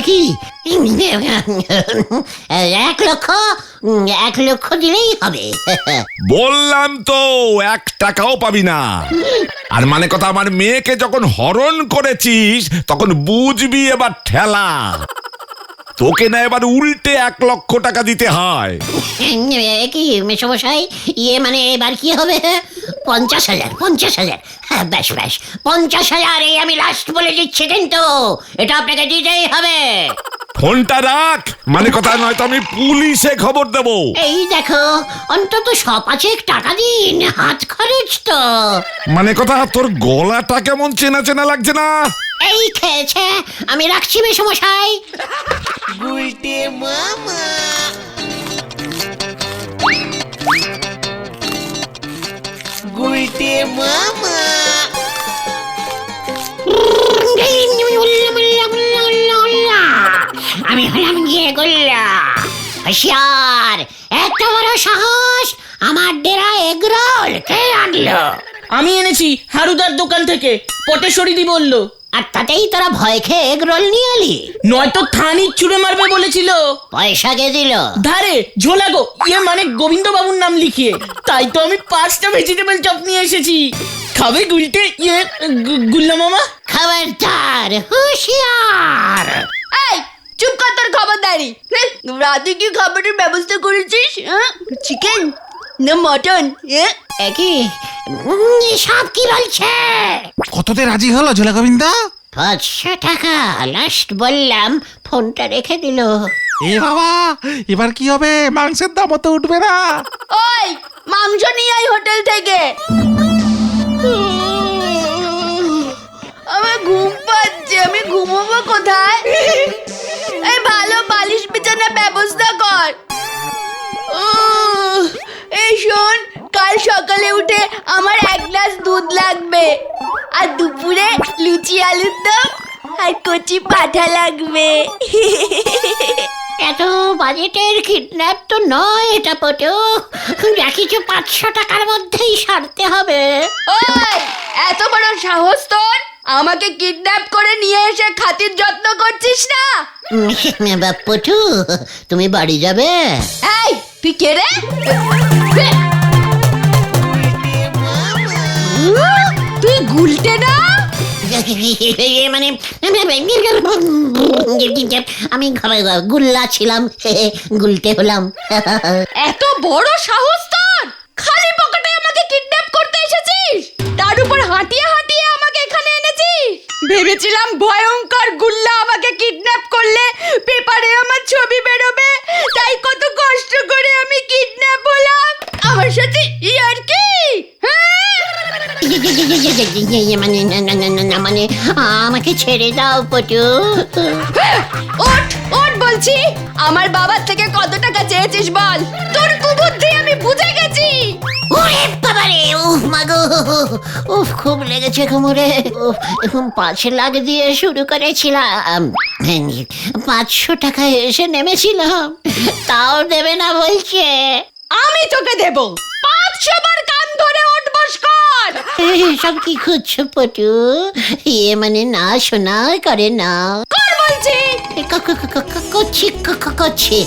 কি 1 লক্ষ? 1 লক্ষ দিলেই হবে। বললাম তো 1 টাকাও পাবি না। আর মানে কথা আমার মেয়েকে যখন হরণ করেছিস তখন বুঝবি এবার ঠেলা। তোকে না এবার উল্টে 1 লক্ষ টাকা দিতে হয়। কি মেশমশাই, ইয়ে মানে এবার কি হবে? 50,000। 50,000, হ্যাঁ বেশ বেশ 50,000 এই আমি লাস্ট বলে দিচ্ছি, কিন্তু এটা আপনাকে দিতেই হবে। ফোনটা রাখ, মানে কথা নয়তো আমি পুলিশে খবর দেব। এই দেখো, অন্তত 5 টাকা দিন, হাত খরচ তো। মানে কথা তোর গলাটা কেমন চেনা চেনা লাগছে না? এই খেয়েছে, আমি রাখছি মেশমশাই। আমি হলাম গিয়ে গোল্লা। হুঁশিয়ার, এত বড় সাহস, আমার ডেরা এগরোল কে আনলো? আমি এনেছি হারুদার দোকান থেকে, পটেশ্বরীদি বলল। আর তাতেই তোরা ভয় খেয়ে এগরোল নিয়ে এলি? নয়তো থানি চুড়ে মারবে বলেছিল। পয়সা কে দিল? ধারে ঝোলাগো, ইয়ে মানে গোবিন্দ বাবুর নাম লিখিয়ে। তাই তো আমি 5টা ভেজিটেবল চপ নিয়ে এসেছি। খাবে গুলটে, ইয়ে গুল্লা মামা? খবরদার, হুঁশিয়ার। এই চুপ কর তোর খবরদারি। রাতে কি খাবারের ব্যবস্থা করেছিস? চিকেন না মটন? একই সব কি বলছে? কততে রাজি হলো ঝোলা গোবিন্দা? 500 টাকা লাস্ট বললাম, ফোনটা রেখে দিল। এ বাবা, এবার কি হবে? মাংসের দামও তো উঠবে না। ওই মাংস নিয়ে আয় হোটেল থেকে। আমার ঘুম পাচ্ছে, আমি ঘুমোবো কোথায়? এই ভালো বালিশ বিছানার ব্যবস্থা কর। এই শোন, কাল সকালে উঠে আমার 1 গ্লাস দুধ লাগবে, আর দুপুরে লুচি আলুর দম আর কচি পাঠা লাগবে। এত বাজেটের কিডন্যাপ তো নয় এটা পটু, যা কিছু 500 টাকার মধ্যেই সারতে হবে। ওই এত বড় সাহস তোর, আমাকে কিডন্যাপ করে নিয়ে এসে খাতির যত্ন করছিস না? পটু, তুমি বাড়ি যাবে? এই তুই কে রে? তুই গুলটে না? মানে আমি গুল্লা ছিলাম, গুলটে হলাম। এত বড় সাহস তোর, খালি পকেটে আমাকে কিডন্যাপ করতে এসেছিস, তার উপর হাঁটিয়ে হাঁটিয়ে আমাকে এখানে এনেছিস। ভেবেছিলাম ভয়ঙ্কর গুল্লা আমাকে কিডন্যাপ করলে পেপারে আমার ছবি বেরোবে, তাই কত কষ্ট করে আমি কিডন্যাপ হলাম। আমার সাথে ইয়ার কি? মানে আমাকে ছেড়ে দাও পটু। ওঠ ওঠ বলছি, আমার বাবার থেকে কত টাকা চেয়েছিস বল? তোর কুবুদ্ধি আমি বুঝে গেছি। ওরে বাবারে, উফ মাগো, উফ খুব লেগেছে কোমরে। উফ, 5 লাখ দিয়ে শুরু করেছিলাম, 500 টাকায় এসে নেমেছিলাম, তাও দেবে না বলছে। আমি তোকে দেব 500 বার কান ধরে ওঠ বস কর। সব কি খুঁজছো পটু? ইয়ে মানে না শোনা করে না কর বলছি। করছি করছি,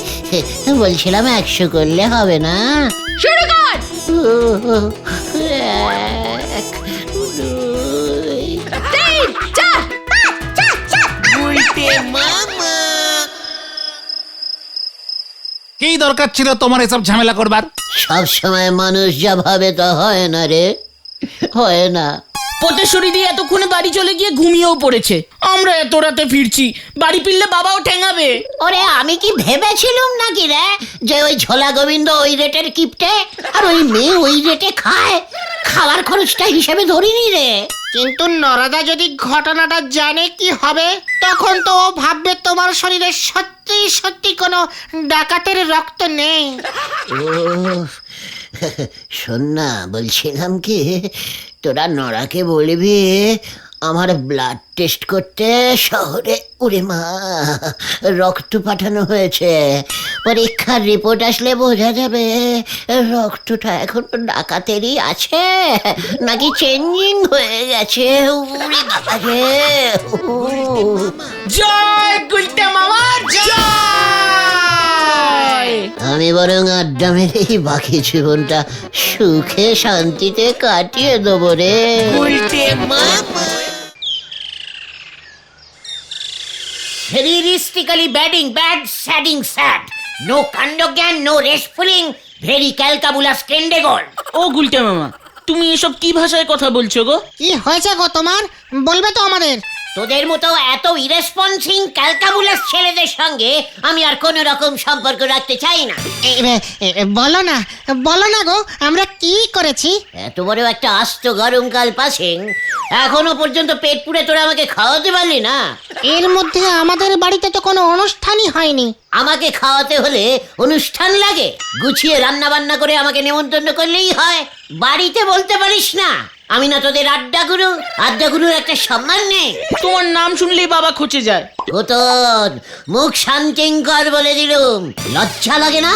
বলছিলাম 100 করলে হবে না? শুরু কর। 1, 2, 3, 4, 5। কি দরকার ছিল তোমার এসব ঝামেলা করবার? সব সময় মানুষ যা ভাবে তা হয় না রে, হয় না। পটেশ্বরীদি এতক্ষণে বাড়ি চলে গিয়ে ঘুমিয়েও পড়েছে। আমরা এত রাতে ফিরছি, বাড়ি ফিরলে বাবাও ঠেঙাবে। ওরে আমি কি ভেবেছিলাম নাকি রে যে ওই ঝোলা গোবিন্দ ওই রেটের কিপটে, আর ওই মেয়ে ওই রেটে খায়? খাবার খরচটা হিসেবে ধরিনি রে। কিন্তু নরদা যদি ঘটনাটা জানে কি হবে? তখন তো ও ভাববে তোমার শরীরে সত্যি সত্যি কোনো ডাকাতের রক্ত নেই। শোন না, বলছিলাম কি, তোরা নড়াকে বলবি আমার ব্লাড টেস্ট করতে শহরে উড়ে মা রক্ত পাঠানো হয়েছে। পরীক্ষার রিপোর্ট আসলে বোঝা যাবে রক্তটা এখনো ডাকাতেরই আছে নাকি চেঞ্জিং হয়ে গেছে। উড়ে বাবা রে, জয় গুলটে মামা জয়। আমি বরং আড্ডা মেরেই বাকি জীবনটা সুখে শান্তিতে কাটিয়ে দেবো রে। গুলটে মামা। Realistically batting bad, sadding sad. No kandogyan, no restfulling, very calcabulous kendegol. ও গুলটে মামা, তুমি এসব কি ভাষায় কথা বলছো গো? কি হয়েছে গো তোমার, বলবে তো আমাদের? তোদের মতো এত ইরেসপন্সিং ক্যালকাবুলাস ছেলেদের সঙ্গে আমি আর কোনো রকম সম্পর্ক রাখতে চাই না। বলো না, বলো না গো, আমরা কি করেছি? এত বড় একটা আস্ত গরমকাল পাশেন এখনো পর্যন্ত পেট পুড়ে তোরা আমাকে খাওয়াতে পারলি না। এর মধ্যে আমাদের বাড়িতে তো কোনো অনুষ্ঠানই হয়নি। আমাকে খাওয়াতে হলে অনুষ্ঠান লাগে? গুছিয়ে রান্না বান্না করে আমাকে নেমন্তন্ন করলেই হয়। বাড়িতে বলতে পারিস না আমি না তোদের আড্ডা গুরু? আড্ডা গুরুর একটা সম্মান নেই? তোমার নাম শুনলেই বাবা খচে যায়। তোর মুখ শান্তিঙ্কর বলে দিলুম, লজ্জা লাগে না?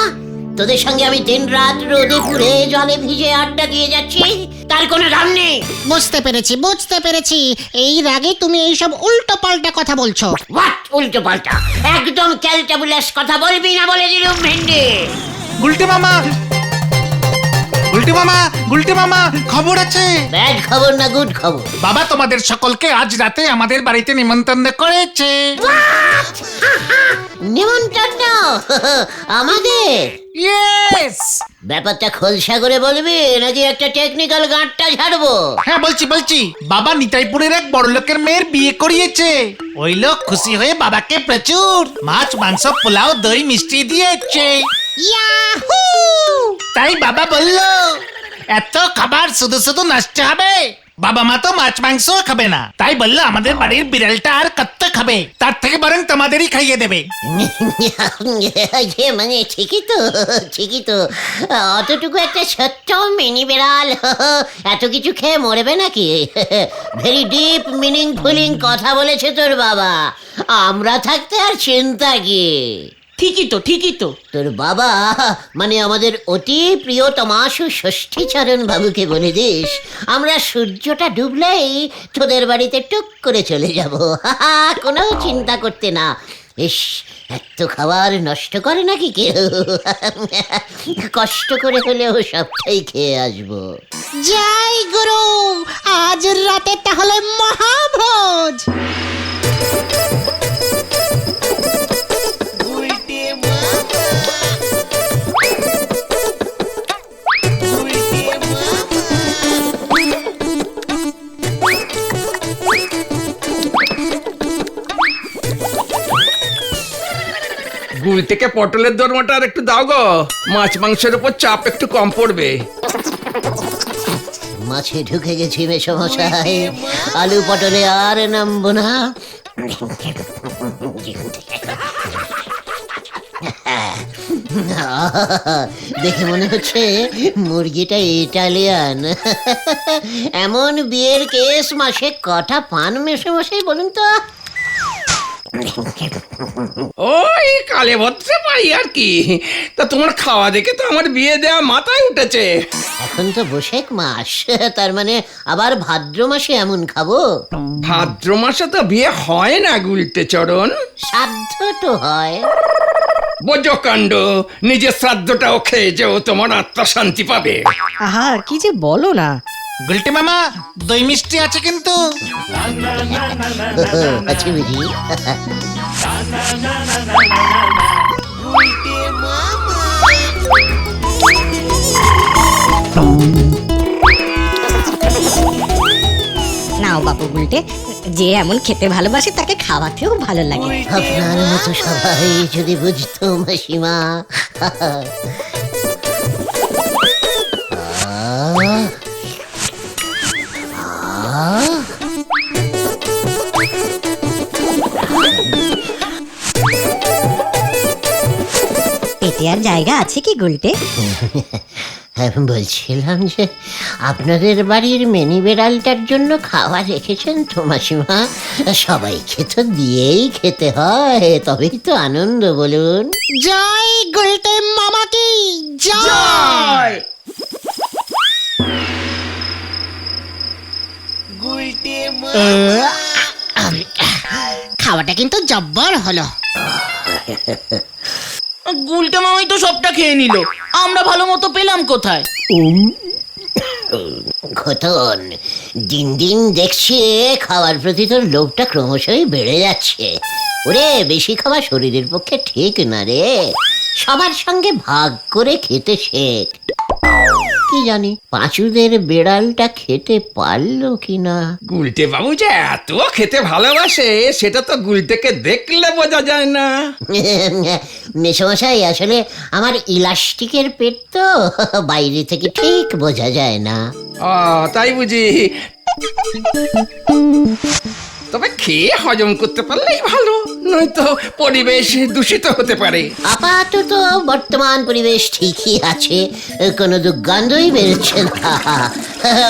তোদের সঙ্গে আমি দিন রাত রোদে পুড়ে জলে ভিজে আড্ডা দিয়ে যাচ্ছি, তার কোনো দাম নেই। বুঝতে পেরেছি, বুঝতে পেরেছি, এই রাগে তুমি এইসব উল্টো পাল্টা কথা বলছো। হোয়াট উল্টো পাল্টা? একদম ক্যালটাবুলাস কথা বলবি না বলে দিলুম ভেন্ডি। গুলটে মামা, গুলটে মামা, গুলটে মামা, খবর আছে। ব্যাড খবর না গুড খবর? বাবা তোমাদের সকলকে আজ রাতে আমাদের বাড়িতে নিমন্ত্রণ করেছে। নিমন্ত্রণ আমাদের? ইয়েস। ব্যাপারটা খোলসা করে বলবি নাকি একটা টেকনিক্যাল গাঁটটা ঝাড়বো? হ্যাঁ বলছি। বাবা নিতাইপুরের এক বড় লোকের মেয়ের বিয়ে করিয়েছে। ওই লোক খুশি হয়ে বাবাকে প্রচুর মাছ, মাংস, পোলাও, দই, মিষ্টি দিয়েছে। ইয়াহু! তাই বাবা বলল এত খাবার শুধু শুধু নষ্ট হবে। বাবা মা তো মাছ মাংস খাবে না, তাই বললো আমাদের বাড়ির বিড়ালটা আর কত খাবে, তার থেকে বরং তোমাদেরই খাইয়ে দেবে। মানে ঠিকই তো অতটুকু একটা ছোট্ট মিনি বিড়াল এত কিছু খেয়ে মরবে নাকি? ভেরি ডিপ মিনিংফুলিং কথা বলেছে তোর বাবা। আমরা থাকতে আর চিন্তা কি? ঠিকই তো। তোর বাবা মানে আমাদের অতি প্রিয় তমাশু ষষ্ঠীচরণ বাবুকে বলে দিস আমরা সূর্যটা ডুবলেই তোদের বাড়িতে টুক করে চলে যাব। কোনো চিন্তা করতে না। ইস, এত খাবার নষ্ট করে নাকি কেউ? কষ্ট করে হলেও সবটাই খেয়ে আসবো। জয় গুরু, আজ রাতে তাহলে মহাভোজ। গুল থেকে পটলের দরমাটা আর একটু দাও গো, মাছ মাংসের উপর চাপ একটু কম পড়বে। মাছে ঢুকে গেছি মেসমশাই, আলু পটলে আর নামবো না। দেখে মনে হচ্ছে মুরগিটা ইটালিয়ান। এমন বিয়ের কেস মাসে কটা পান মেসমশাই বলুন তো? ওই কালে ভদ্রে পাই আর কি। তা তোমার খাওয়া দেখে তো আমার বিয়ে দেওয়া মাথায় উঠেছে। এখন তো বৈশাখ মাস, তার মানে আবার ভাদ্র মাসে এমন খাবো? ভাদ্র মাসে তো বিয়ে হয় না গুলটে চরণ। সাধ্য তো হয়। বোঝো কাণ্ড, নিজের শ্রাদ্ধটাও খেয়ে যেও, তোমার আত্মা শান্তি পাবে। আহা কি যে বলো না। গুলটে মামা, দই মিষ্টি আছে কিন্তু। আছে বুঝি? নাও বাবু গুলটে, যে এমন খেতে ভালোবাসে তাকে খাওয়াতেও ভালো লাগে। আপনার মতো সবাই যদি বুঝতো মাসিমা। পেটে দেওয়ার জায়গা আছে কি গুলটে? বলছিলাম যে আপনাদের বাড়ির মিনি বেড়ালটার জন্য খাবার রেখেছেন তো মাসিমা? সবাইকে তো দিয়েই খেতে হয়, তবেই তো আনন্দ, বলুন। জয় গুলটে মামা কি জয়। খাওয়াটা কিন্তু জব্বর হলো। গুলটে মামাই তো সবটা খেয়ে নিল, আমরা ভালো মতো পেলাম কোথায়? ঘটন, দিন দিন দেখছি খাওয়ার প্রতি তোর লোভটা ক্রমশই বেড়ে যাচ্ছে। ওরে, বেশি খাওয়া শরীরের পক্ষে ঠিক না রে। সবার সঙ্গে ভাগ করে খেতে শেখ। কি জানি পাঁচুদের বেড়ালটা খেতে পারলো কিনা। গুলটে বাবু যে এত খেতে ভালোবাসে সেটা তো গুলটেকে দেখলে বোঝা যায় না। মেসমশাই, আসলে আমার ইলাস্টিকের পেট তো, বাইরে থেকে ঠিক বোঝা যায় না। ও তাই বুঝি। তবে খেয়ে হজম করতে পারলেই ভালো, নয়তো পরিবেশ দূষিত হতে পারে। আপাতত বর্তমান পরিবেশ ঠিকই আছে, কোনো দুর্গন্ধই বেরোচ্ছে না।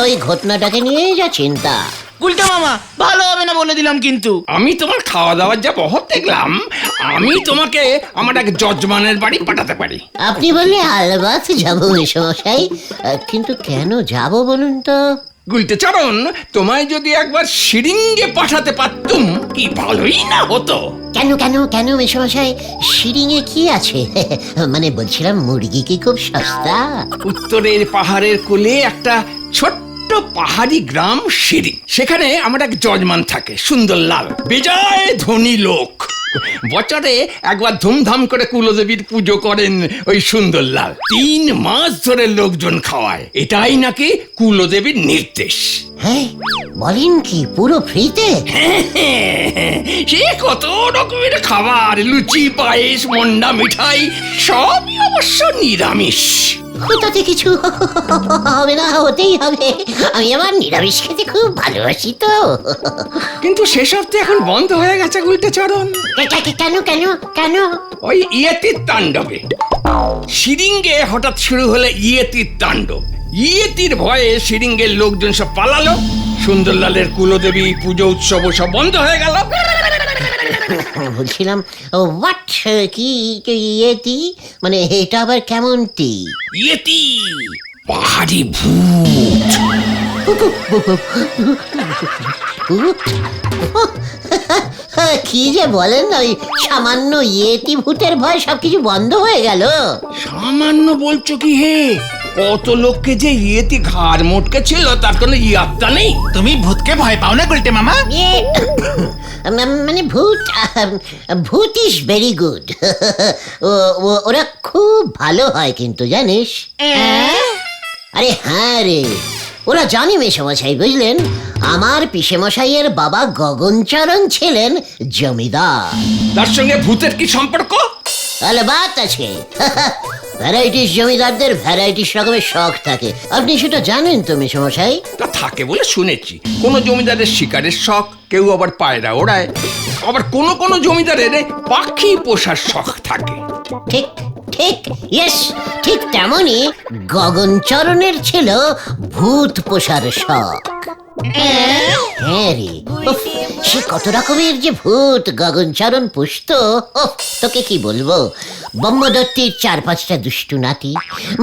ওই ঘটনাটাকে নিয়ে যা চিন্তা। গুলটে মামা, ভালো হবে না বলে দিলাম কিন্তু। আমি তোমার খাওয়া দাওয়ার যা বহর দেখলাম, আমি তোমাকে আমার এক যজমানের বাড়ি পাঠাতে পারি। আপনি বললে আলবাত যাবো মেসমশাই, কিন্তু কেন যাব বলুন তো? গুলটে চরণ, তোমায় যদি একবার শিরিঙ্গে পাঠাতে পারতুম কি ভালোই না হতো। কেন কেন কেন মেসমশাই, শিরিঙে কি আছে? মানে বলছিলাম, মুরগি কি খুব সস্তা? উত্তরের পাহাড়ের কোলে একটা ছোট্ট পাহাড়ি গ্রাম শিরিং, সেখানে আমার এক যজমান থাকে, সুন্দর লাল, বেজায় ধনী লোক। বছরে একবার ধুমধাম করে কুলদেবীর পুজো করেন ওই সুন্দর লাল। 3 মাস ধরে লোকজন খাওয়ায়, এটাই নাকি কুলদেবীর নির্দেশ। হ্যাঁ, বলেন কি, পুরো ফ্রিতে? সে কত রকমের খাবার, লুচি, পায়েস, মন্ডা, মিঠাই, সবই অবশ্য নিরামিষ। তাতে কিছু হবে না, হতেই হবে। আমি আমার নিরামিষ খেতে খুব ভালোবাসি তো। কিন্তু সেসব তো এখন বন্ধ হয়ে গেছে গুলটে চরণ। কেন কেন কেন? ওই ইয়েতির তাণ্ডবে। শিরিঙ্গে হঠাৎ শুরু হলো ইয়েতির তাণ্ডব। ইয়েতির ভয়ে শিরিঙ্গের লোকজন সব পালালো, সুন্দরলালের কুলদেবী পুজো উৎসব সব বন্ধ হয়ে গেল। বলছিলাম, হোয়াট, কি ইয়েতি মানে এটা আবার কেমন টি? ইয়েতি পাহাড়ি ভূত। কি যে বলেন, ওই সামান্য ইয়েতি ভূতের ভয় সবকিছু বন্ধ হয়ে গেল? সামান্য বলছো কি হে? কত লোককে যে ইয়েতি ঘাড় মোটকে ছিল, তার কোনো ইয়াত্তা নেই। তুমি ভূতকে ভয় পাও না গুলটে মামা? মানে ভূত ইজ ভেরি গুড। ওরা খুব ভালো হয় কিন্তু, জানিস? আরে হ্যাঁ রে, ওরা জানি মেসমশাই, বুঝলেন? আমার পিসেমশাইয়ের বাবা গগনচরণ ছিলেন জমিদার। তার সঙ্গে ভূতের কি সম্পর্ক? আলবাত আছে। ভ্যারাইটিস জমিদারদের ভ্যারাইটিস রকমের শখ থাকে, আপনি সেটা জানেন তো মেসমশাই? তা থাকে বলে শুনেছি। কোন জমিদারের শিকারের শখ, কেউ আবার পায়রা ওড়ায়, আবার কোন জমিদারের পাখি পোষার শখ থাকে। ঠিক ঠিক, ইয়েস, ঠিক তেমনই গগনচরণের ছিল ভূত পোষার শখ। হ্যাঁ রে, উফ, সে কত রকমের যে ভূত গগনচরণ পুষত, তোকে কি বলবো। ব্রহ্মদত্তির 4-5টা দুষ্টু নাতি,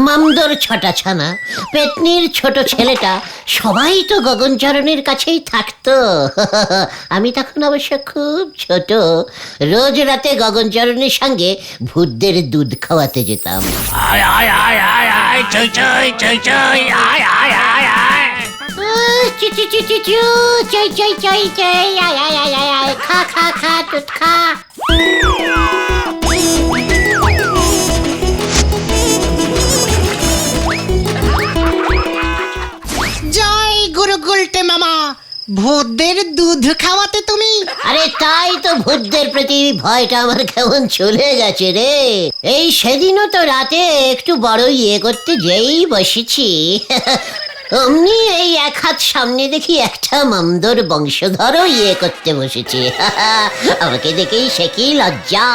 মামদর 6টা ছানা, পেতনির ছোট ছেলেটা, সবাই তো গগনচরণের কাছেই থাকতো। আমি তখন অবশ্য খুব ছোট, রোজ রাতে গগনচরণের সঙ্গে ভূতদের দুধ খাওয়াতে যেতাম। আয় আয় আয় আয় আয়, চই চই চই চই, আয় আয় আয় আয়। চু চু চু চু চু, চই চই চই চই, আয় আয় আয় আয় আয়, খা খা খা দুধ খা। জয় গুরু গুলটে মামা, ভূতদের দুধ খাওয়াতে তুমি? আরে তাই তো, ভূতদের প্রতি ভয়টা আমার কেমন চলে গেছে রে। এই সেদিনও তো রাতে একটু বড় ইয়ে করতে যেই বসেছি, অমনি এই 1 হাত সামনে দেখি একটা মামদর বংশধরও ইয়ে করতে বসেছে। আমাকে দেখেই সে কি লজ্জা,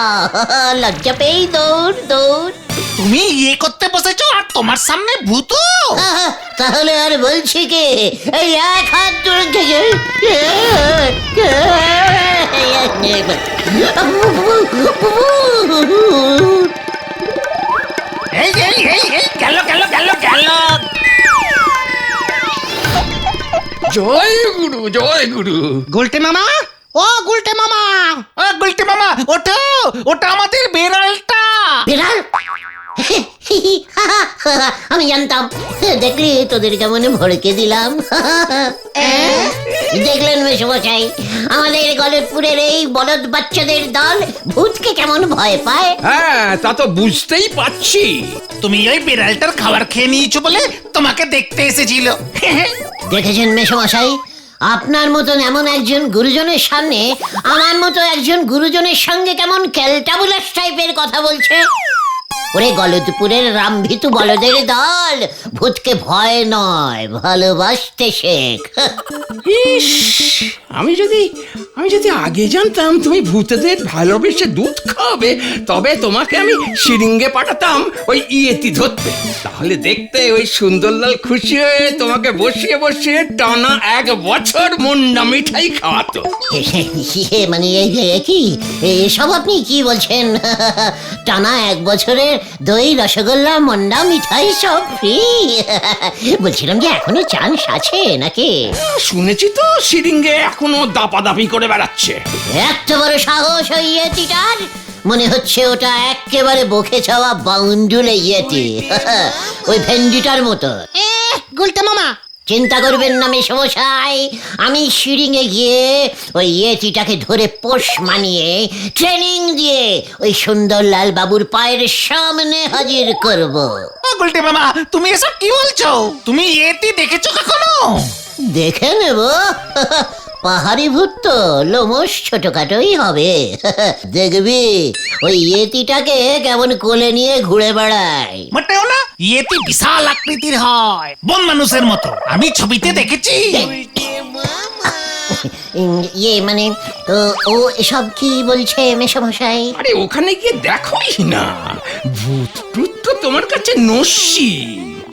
লজ্জা পেয়েই দৌড় দৌড়। তুমি ইয়ে করতে বসেছো আর তোমার সামনে ভূত। তাহলে আর বলছি কি, এই এক হাত তুলে এই এই এই এই গেল গেল গেল গেল। জয় গুরু জয় গুরু। গুলটে মামা, ও গুলটে মামা, ও গুলটে মামা ওঠো, ওটা আমাদের বেড়ালটা। বিড়াল? আমি জানতাম। দেখলি তোদের কেমন ভড়কে দিলাম। দেখলেন মেশমশাই, আমাদের গলতপুরের এই বলদ বাচ্চাদের দল ভূতকে কেমন ভয় পায়। হ্যাঁ তা তো বুঝতেই পারছি। তুমি ওই বিড়ালটার খাবার খেয়ে নিয়েছো বলে তোমাকে দেখতে এসেছিল। দেখেছেন মেশমশাই, আপনার মতন এমন একজন গুরুজনের সামনে আমার মতো একজন গুরুজনের সঙ্গে কেমন ক্যালটাবুলাস টাইপের কথা বলছে। ওরে গলতপুরের রামভিতু বলদের দল, ভূতকে ভয় নয় ভালোবাসতে শেখ। ইস, আমি যদি আগে জানতাম তুমি ভূতেদের ভালোবেসে দুধ খাওয়াবে, তবে তোমাকে আমি শিরিঙ্গে পাঠাতাম ওই ইয়েতি ধরতে। তাহলে দেখতে ওই সুন্দরলাল খুশি হয়ে তোমাকে বসিয়ে বসিয়ে টানা 1 বছর মুন্ডা মিঠাই খাওয়াতো। মানে কি এসব আপনি কি বলছেন? টানা 1 বছরের দই, রসগোল্লা, মন্ডা, মিঠাই সব ফ্রি। বলছিলাম যে এখনো চান্স আছে নাকি? শুনেছি তো শিরিঙ্গে এখনো দাপাদাপি করে বেড়াচ্ছে। এত বড় সাহস ওই ইয়েতিটার! মনে হচ্ছে ওটা একেবারে বকে ছাওয়া বাউন্ডুলে ইয়েতি। ওই ভেন্ডিটার মতো। গুলটে মামা, চিন্তা করবেন না মেশমশাই, আমি শিরিঙে গিয়ে ওই ইয়েতিটাকে ধরে পোষ মানিয়ে ট্রেনিং দিয়ে ওই সুন্দরলাল বাবুর পায়ের সামনে হাজির করব। ও গুলটে মামা তুমি এসব কি বলছো? তুমি ইয়েতি দেখেছো কখনো? দেখে নেব। পাহাড়ি ভূত তো লোমস ছোটখাটোই হবে। দেখবি ওই ইয়েতিটাকে কেমন কোলে নিয়ে ঘুরে বেড়ায়। মোটেও না, ইয়েতি বিশাল আকৃতির হয়, বন মানুষের মতো। আমি ছবিতে দেখেছি। ইয়ে মানে ও এসব কি বলছে মেশমশাই? আরে ওখানে গিয়ে দেখোই না, ভূত টুত তো তোমার কাছে নস্যি।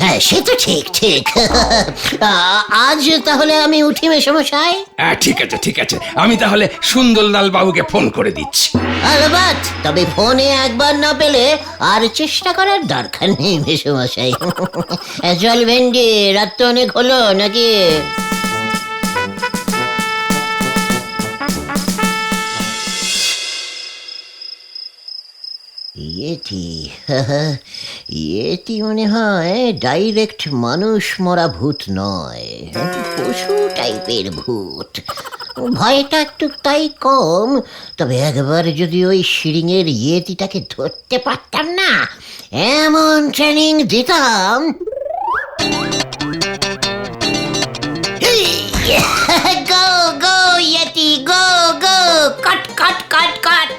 হ্যাঁ সে তো ঠিক ঠিক। আজ তাহলে আমি উঠি মেশমশাই। হ্যাঁ ঠিক আছে ঠিক আছে, আমি তাহলে সুন্দরলাল বাবুকে ফোন করে দিচ্ছি। আলবাত, তবে ফোনে একবার না পেলে আর চেষ্টা করার দরকার নেই মেশমশাই। চল ভেন্ডি, রাত তো অনেক হলো নাকি? ইয়েটি মনে হয় ডাইরেক্ট মানুষ মরা ভূত নয়, পশু টাইপের ভূত। ভয়টা একটু তাই কম। তবে একবার যদি ওই শিরিঙের ইয়েটিটাকে ধরতে পারতাম না, এমন ট্রেনিং দিতাম। Go go yeti go go, cut cut cut cut.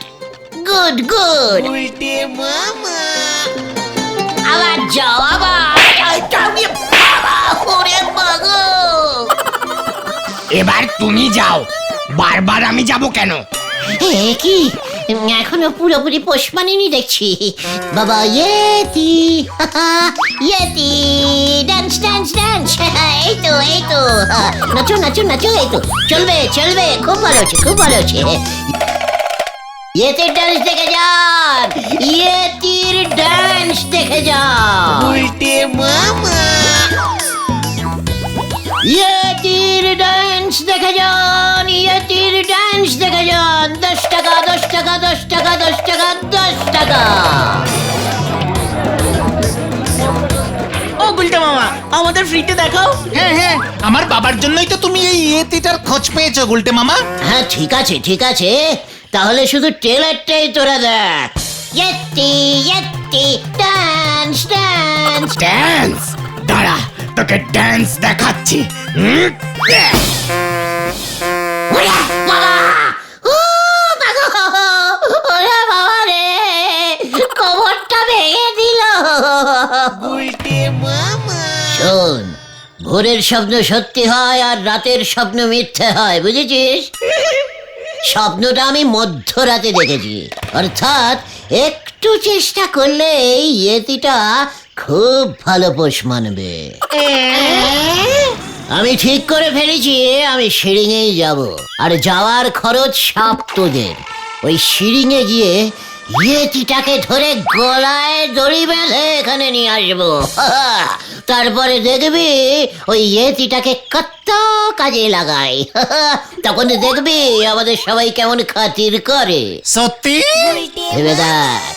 Good good. আবার যাও, আবার এবার তুমি যাও, বারবার আমি যাব কেন? কি এখনো পুরোপুরি পোষ মানিনি দেখছি। বাবা Yeti, Yeti dance dance dance. এই তো এই তো, নাচো নাচো নাচো। এই তো চলবে চলবে, খুব ভালো হচ্ছে খুব ভালো হচ্ছে। ইয়েতির ডান্স দেখে যান, ইয়েতির ডান্স দেখে যান। ইয়েতির ডান্স দেখে যান, ইয়েতির ডান্স দেখে যান। 10 টাকা 10 টাকা 10 টাকা 10 টাকা 10 টাকা। ও গুলটে মামা, আমাদের ফ্রিতে দেখাও। হ্যাঁ হ্যাঁ, আমার বাবার জন্যই তো তুমি এই ইয়েতিটার খোঁজ পেয়েছো গুলটে মামা। হ্যাঁ ঠিক আছে ঠিক আছে, তাহলে শুধু ট্রেলারটাই তোরা দেখ। Yeti Yeti dance dance dance? দাঁড়া, তোকে ড্যান্স দেখাচ্ছি। ওরে বাবা! ও বাবা! ওরে বাবা রে! কোমরটা ভেঙে দিল। শোন, ভোরের স্বপ্ন সত্যি হয় আর রাতের স্বপ্ন মিথ্যে হয়, বুঝেছিস? স্বপ্নটা আমি মধ্যরাতে দেখেছি, অর্থাৎ একটু চেষ্টা করলে এই ইয়েতিটা খুব ভালো পোষ মানবে। আমি ঠিক করে ফেলেছি, আমি শিরিঙেই যাব, আর যাওয়ার খরচ সব তোদের। ওই শিরিঙে গিয়ে ইয়েতিটাকে ধরে গলায় দড়ি বেঁধে এখানে নিয়ে আসবো। তারপরে দেখবি ওই ইয়েতিটাকে কত কাজে লাগাই। তখন দেখবি আমাদের সবাই কেমন খাতির করে। সত্যি? ভেবে দেখ,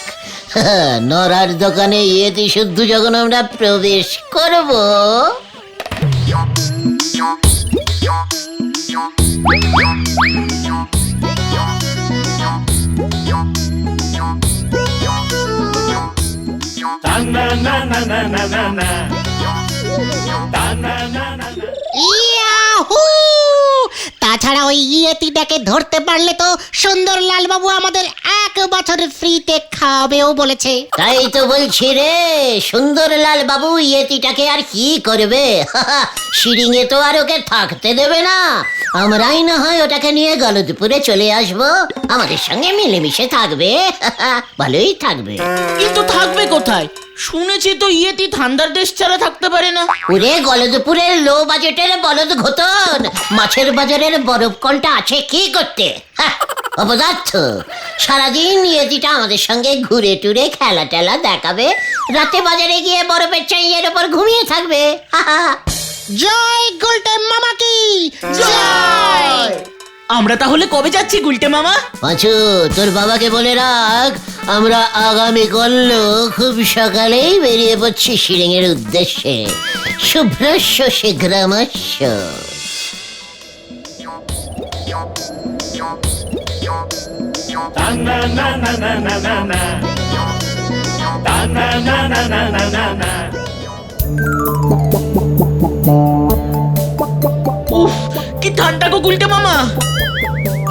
নরার দোকানে ইয়েতি শুদ্ধ যখন আমরা প্রবেশ করব, ইয়াহু! তাছাড়া ওই ইয়েতিটাকে ধরতে পারলে তো সুন্দরলাল বাবু আমাদের 1 বছর ফ্রিতে খাওয়াবেও বলেছে। তাই তো বলছি রে, সুন্দরলাল বাবু ইয়েতিটাকে আর কি করবে? শিরিঙে তো আর ওকে থাকতে দেবে না। আমরাই না হয় ওটাকে নিয়ে গলদপুরে চলে আসবো, আমাদের সঙ্গে মিলেমিশে থাকবে। ভালোই থাকবে। কিন্তু থাকবে কোথায়? শুনেছি তো ইয়েতি ঠান্ডার দেশ ছাড়া থাকতে পারে না। ওরে গলদপুরের লো বাজেটের বলদ ঘোতন, মাছের বাজারের বরফ কলটা আছে কি করতে? অপদার্থ, সারাদিন ইয়েতিটা আমাদের সঙ্গে ঘুরে টুরে খেলা টেলা দেখাবে, রাতে বাজারে গিয়ে বরফের চাইয়ের ওপর ঘুমিয়ে থাকবে। জয় গুলটে মামা কি জয়! আমরা তাহলে কবে যাচ্ছি গুলটে মামা? পাঁচু, তোর বাবাকে বলে রাখ, আমরা আগামী কল্য খুব সকালেই বেরিয়ে পড়ছি শিরিঙের উদ্দেশ্যে। শুভ্রস্য শীঘ্রমস্য। উফ, কি ঠান্ডা গো গুলটে মামা।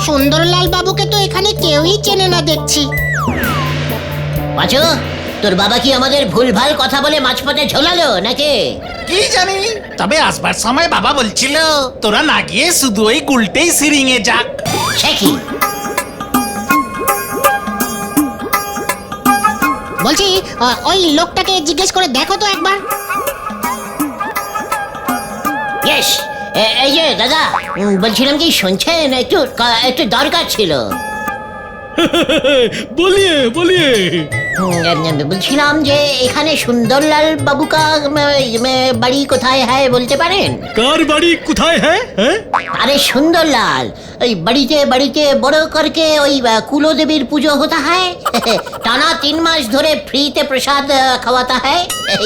সুন্দরলাল বাবুকে তো এখানে কেউই চেনে না দেখছি। পাঁচু, তোর বাবা কি আমাদের ভুলভাল কথা বলে মাঝপথে ঝোলালো নাকি? কি জানি, তবে আসবার সময় বাবা বলছিল তোরা না গিয়ে শুধু ওই গুলটেই শিরিঙে যাক। সে কি? বলছি ওই লোকটাকে জিজ্ঞেস করে দেখো তো একবার। ইয়েস, এই যে দাদা, বলছিলাম কি শুনছেন? একটু দরকার ছিল। বলিয়ে বলিয়ে বলছিলাম যে এখানে সুন্দরলাল বাবু কা বাড়ি কোথায় হয় বলতে পারেন? কার বাড়ি কোথায় হ্যাঁ? আরে সুন্দরলাল, ওই বাড়িতে বাড়িতে বড় করকে ওই কুলদেবীর পুজো হতা হয়। টানা 3 মাস ধরে ফ্রিতে প্রসাদ খাওয়াতা হয়।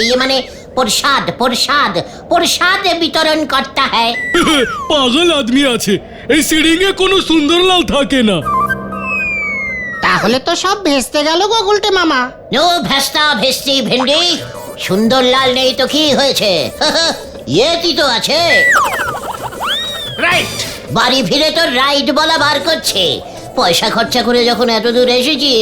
ये মানে প্রসাদ প্রসাদ প্রসাদ বিতরণ করতা হয়। পাগল আদমি আছে, এই সিডিংয়ে কোনো সুন্দরলাল থাকে না। তাহলে তো সব ভেস্তে গেল গো গুলটে মামা। নো ভেস্তা ভেস্তি ভেন্ডি, সুন্দরলাল নেই তো কি হয়েছে? ইয়েতি তো আছে। রাইট। বাড়ি ফিরে তো রাইড বলা বার করছে। পয়সা খরচা করে যখন এত দূর এসেছি,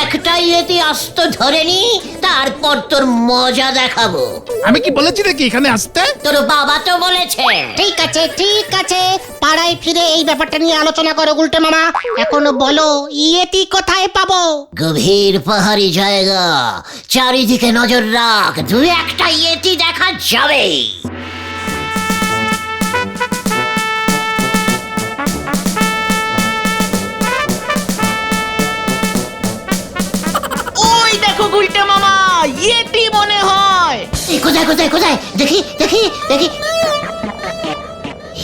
একটা ইয়েতি আস্ত ধরেনি, তারপর তোর মজা দেখাবো। আমি কি বলেছি নাকি এখানে আসতে? তোর বাবা তো বলেছে। ঠিক আছে ঠিক আছে, পাড়ায় ফিরে এই ব্যাপারটা নিয়ে আলোচনা করো গুলটে মামা। এখন বলো ইয়েতি কোথায় পাবো? গভীর পাহাড়ি জায়গা, চারিদিকে নজর রাখ, 2-1টা ইয়েতি দেখা যাবে। ওই দেখো গুলটে মামা, ইয়েতি মনে হয়। কোথায় কোথায় কোথায়? দেখি দেখি দেখি।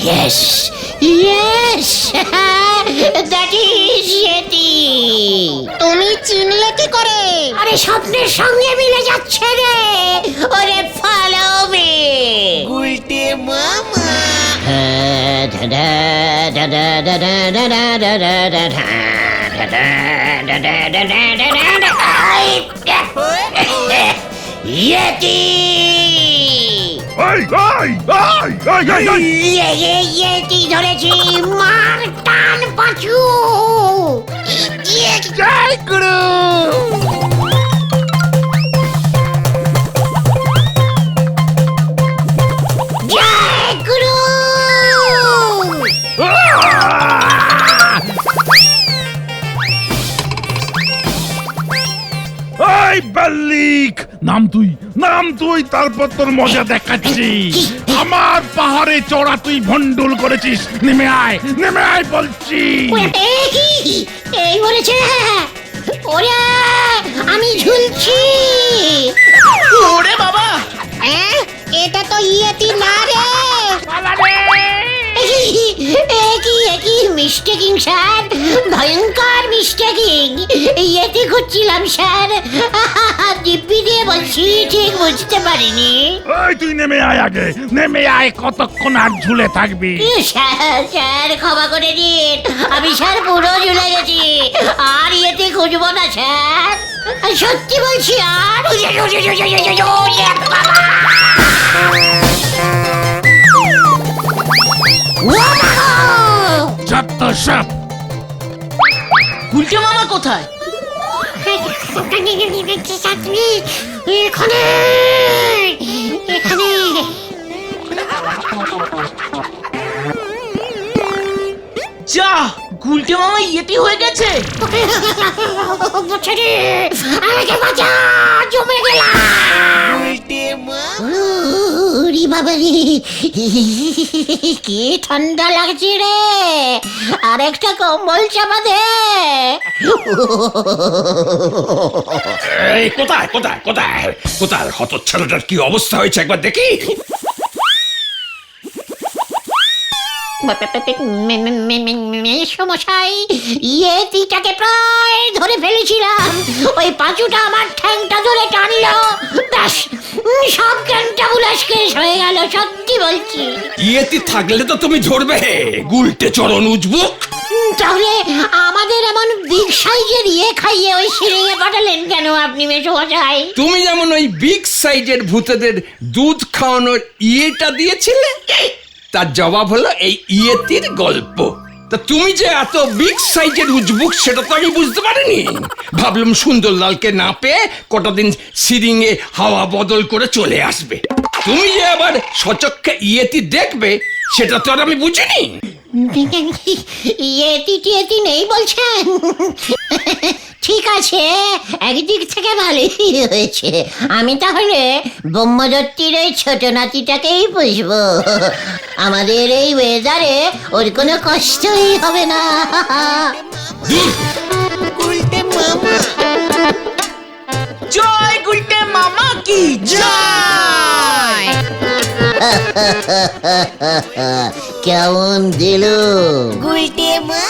Yes yes, that is Yeti. তুমি চিনলে কি করে? আরে স্বপ্নের সঙ্গে মিলে যাচ্ছে রে। ওরে ফলো মি গুলটে মামা। ইয়েতি ইয়েতি ধরেছি, মার টান পাঁচু। জয় গুরু। জয় গুরু। নাম তুই তারপর তোর মজা দেখাচ্ছি। আমার পাহাড়ে চড়া তুই ভন্ডুল করেছিস, নেমে আয় বলছি। এই বলেছে ওরে আমি ঝুলছি। ওরে বাবা, এটা তো ইয়েতি না রে। একই মিস্টেকিং স্যার, ভয়ঙ্কর মিস্টেকিং। ইয়েতে খুঁজছিলাম স্যার, দিব্যি দিয়ে বলছি ঠিক বুঝতে পারিনি। ওই তুই নেমে আয় আগে, নেমে আয়, কতক্ষণ আর ঝুলে থাকবি? স্যার ক্ষমা করে দিন, আমি স্যার পুরো ঝুলে গেছি, আর ইয়েতে খুঁজবো না স্যার, সত্যি বলছি। আর যত সব গুলটে মামা কোথায়? এখানে এখানে যা, গুলটে মামা ইয়েতি হয়ে গেছে। আমাকে বাঁচা, জমে গেলাম। ওরে বাবা রে, কি ঠান্ডা লাগছে রে, আর একটা কম্বল চাপা দে। এই কোথায় কোথায় কোথায় কোথায় হতচ্ছাড়াটার কি অবস্থা হয়েছে একবার দেখি। সমস্যাই ইয়েতিটাকে প্রায় ধরে ফেলেছিলাম, ওই পাঁচুটা আমার ঠ্যাংটা ধরে টানলো, ব্যাস সব জ্ঞানটা বুলাস কেস হয়ে গেল, সত্যি বলছি। ইয়েতি থাকলে তো তুমি ধরবে, গুলটে চরণ উজবুক। তাহলে আমাদের এমন বিগ সাইজের ইয়ে খাইয়ে ওই সিঁড়িয়ে পাঠালেন কেন আপনি মেসোমশাই? তুমি যেমন ওই বিগ সাইজের ভূতেদের দুধ খাওয়ানোর ইয়েটা দিয়েছিলে, তার জবাব হলো এই ইয়েতির গল্প। তা তুমি যে এত বিগ সাইজের উজবুক সেটা তো আমি বুঝতে পারিনি। ভাবলাম সুন্দরলালকে না পেয়ে কটা দিন সিরিংয়ে হাওয়া বদল করে চলে আসবে। তুমি যে আবার সচক্ষে ইয়েতি দেখবে সেটা তো আর আমি বুঝিনি। ইয়েতি টিয়েতি নেই বলছেন? ঠিক আছে, একদিক থেকে ভালোই হয়েছে, আমি তাহলে ব্রহ্মদত্তির ওই ছোট নাতিটাকেই পুষবো। আমাদের এই ওয়েদারে ওর কোনো কষ্টই হবে না। জয় গুলটে মামা কি জয়। কেমন দিল? গুলটে মা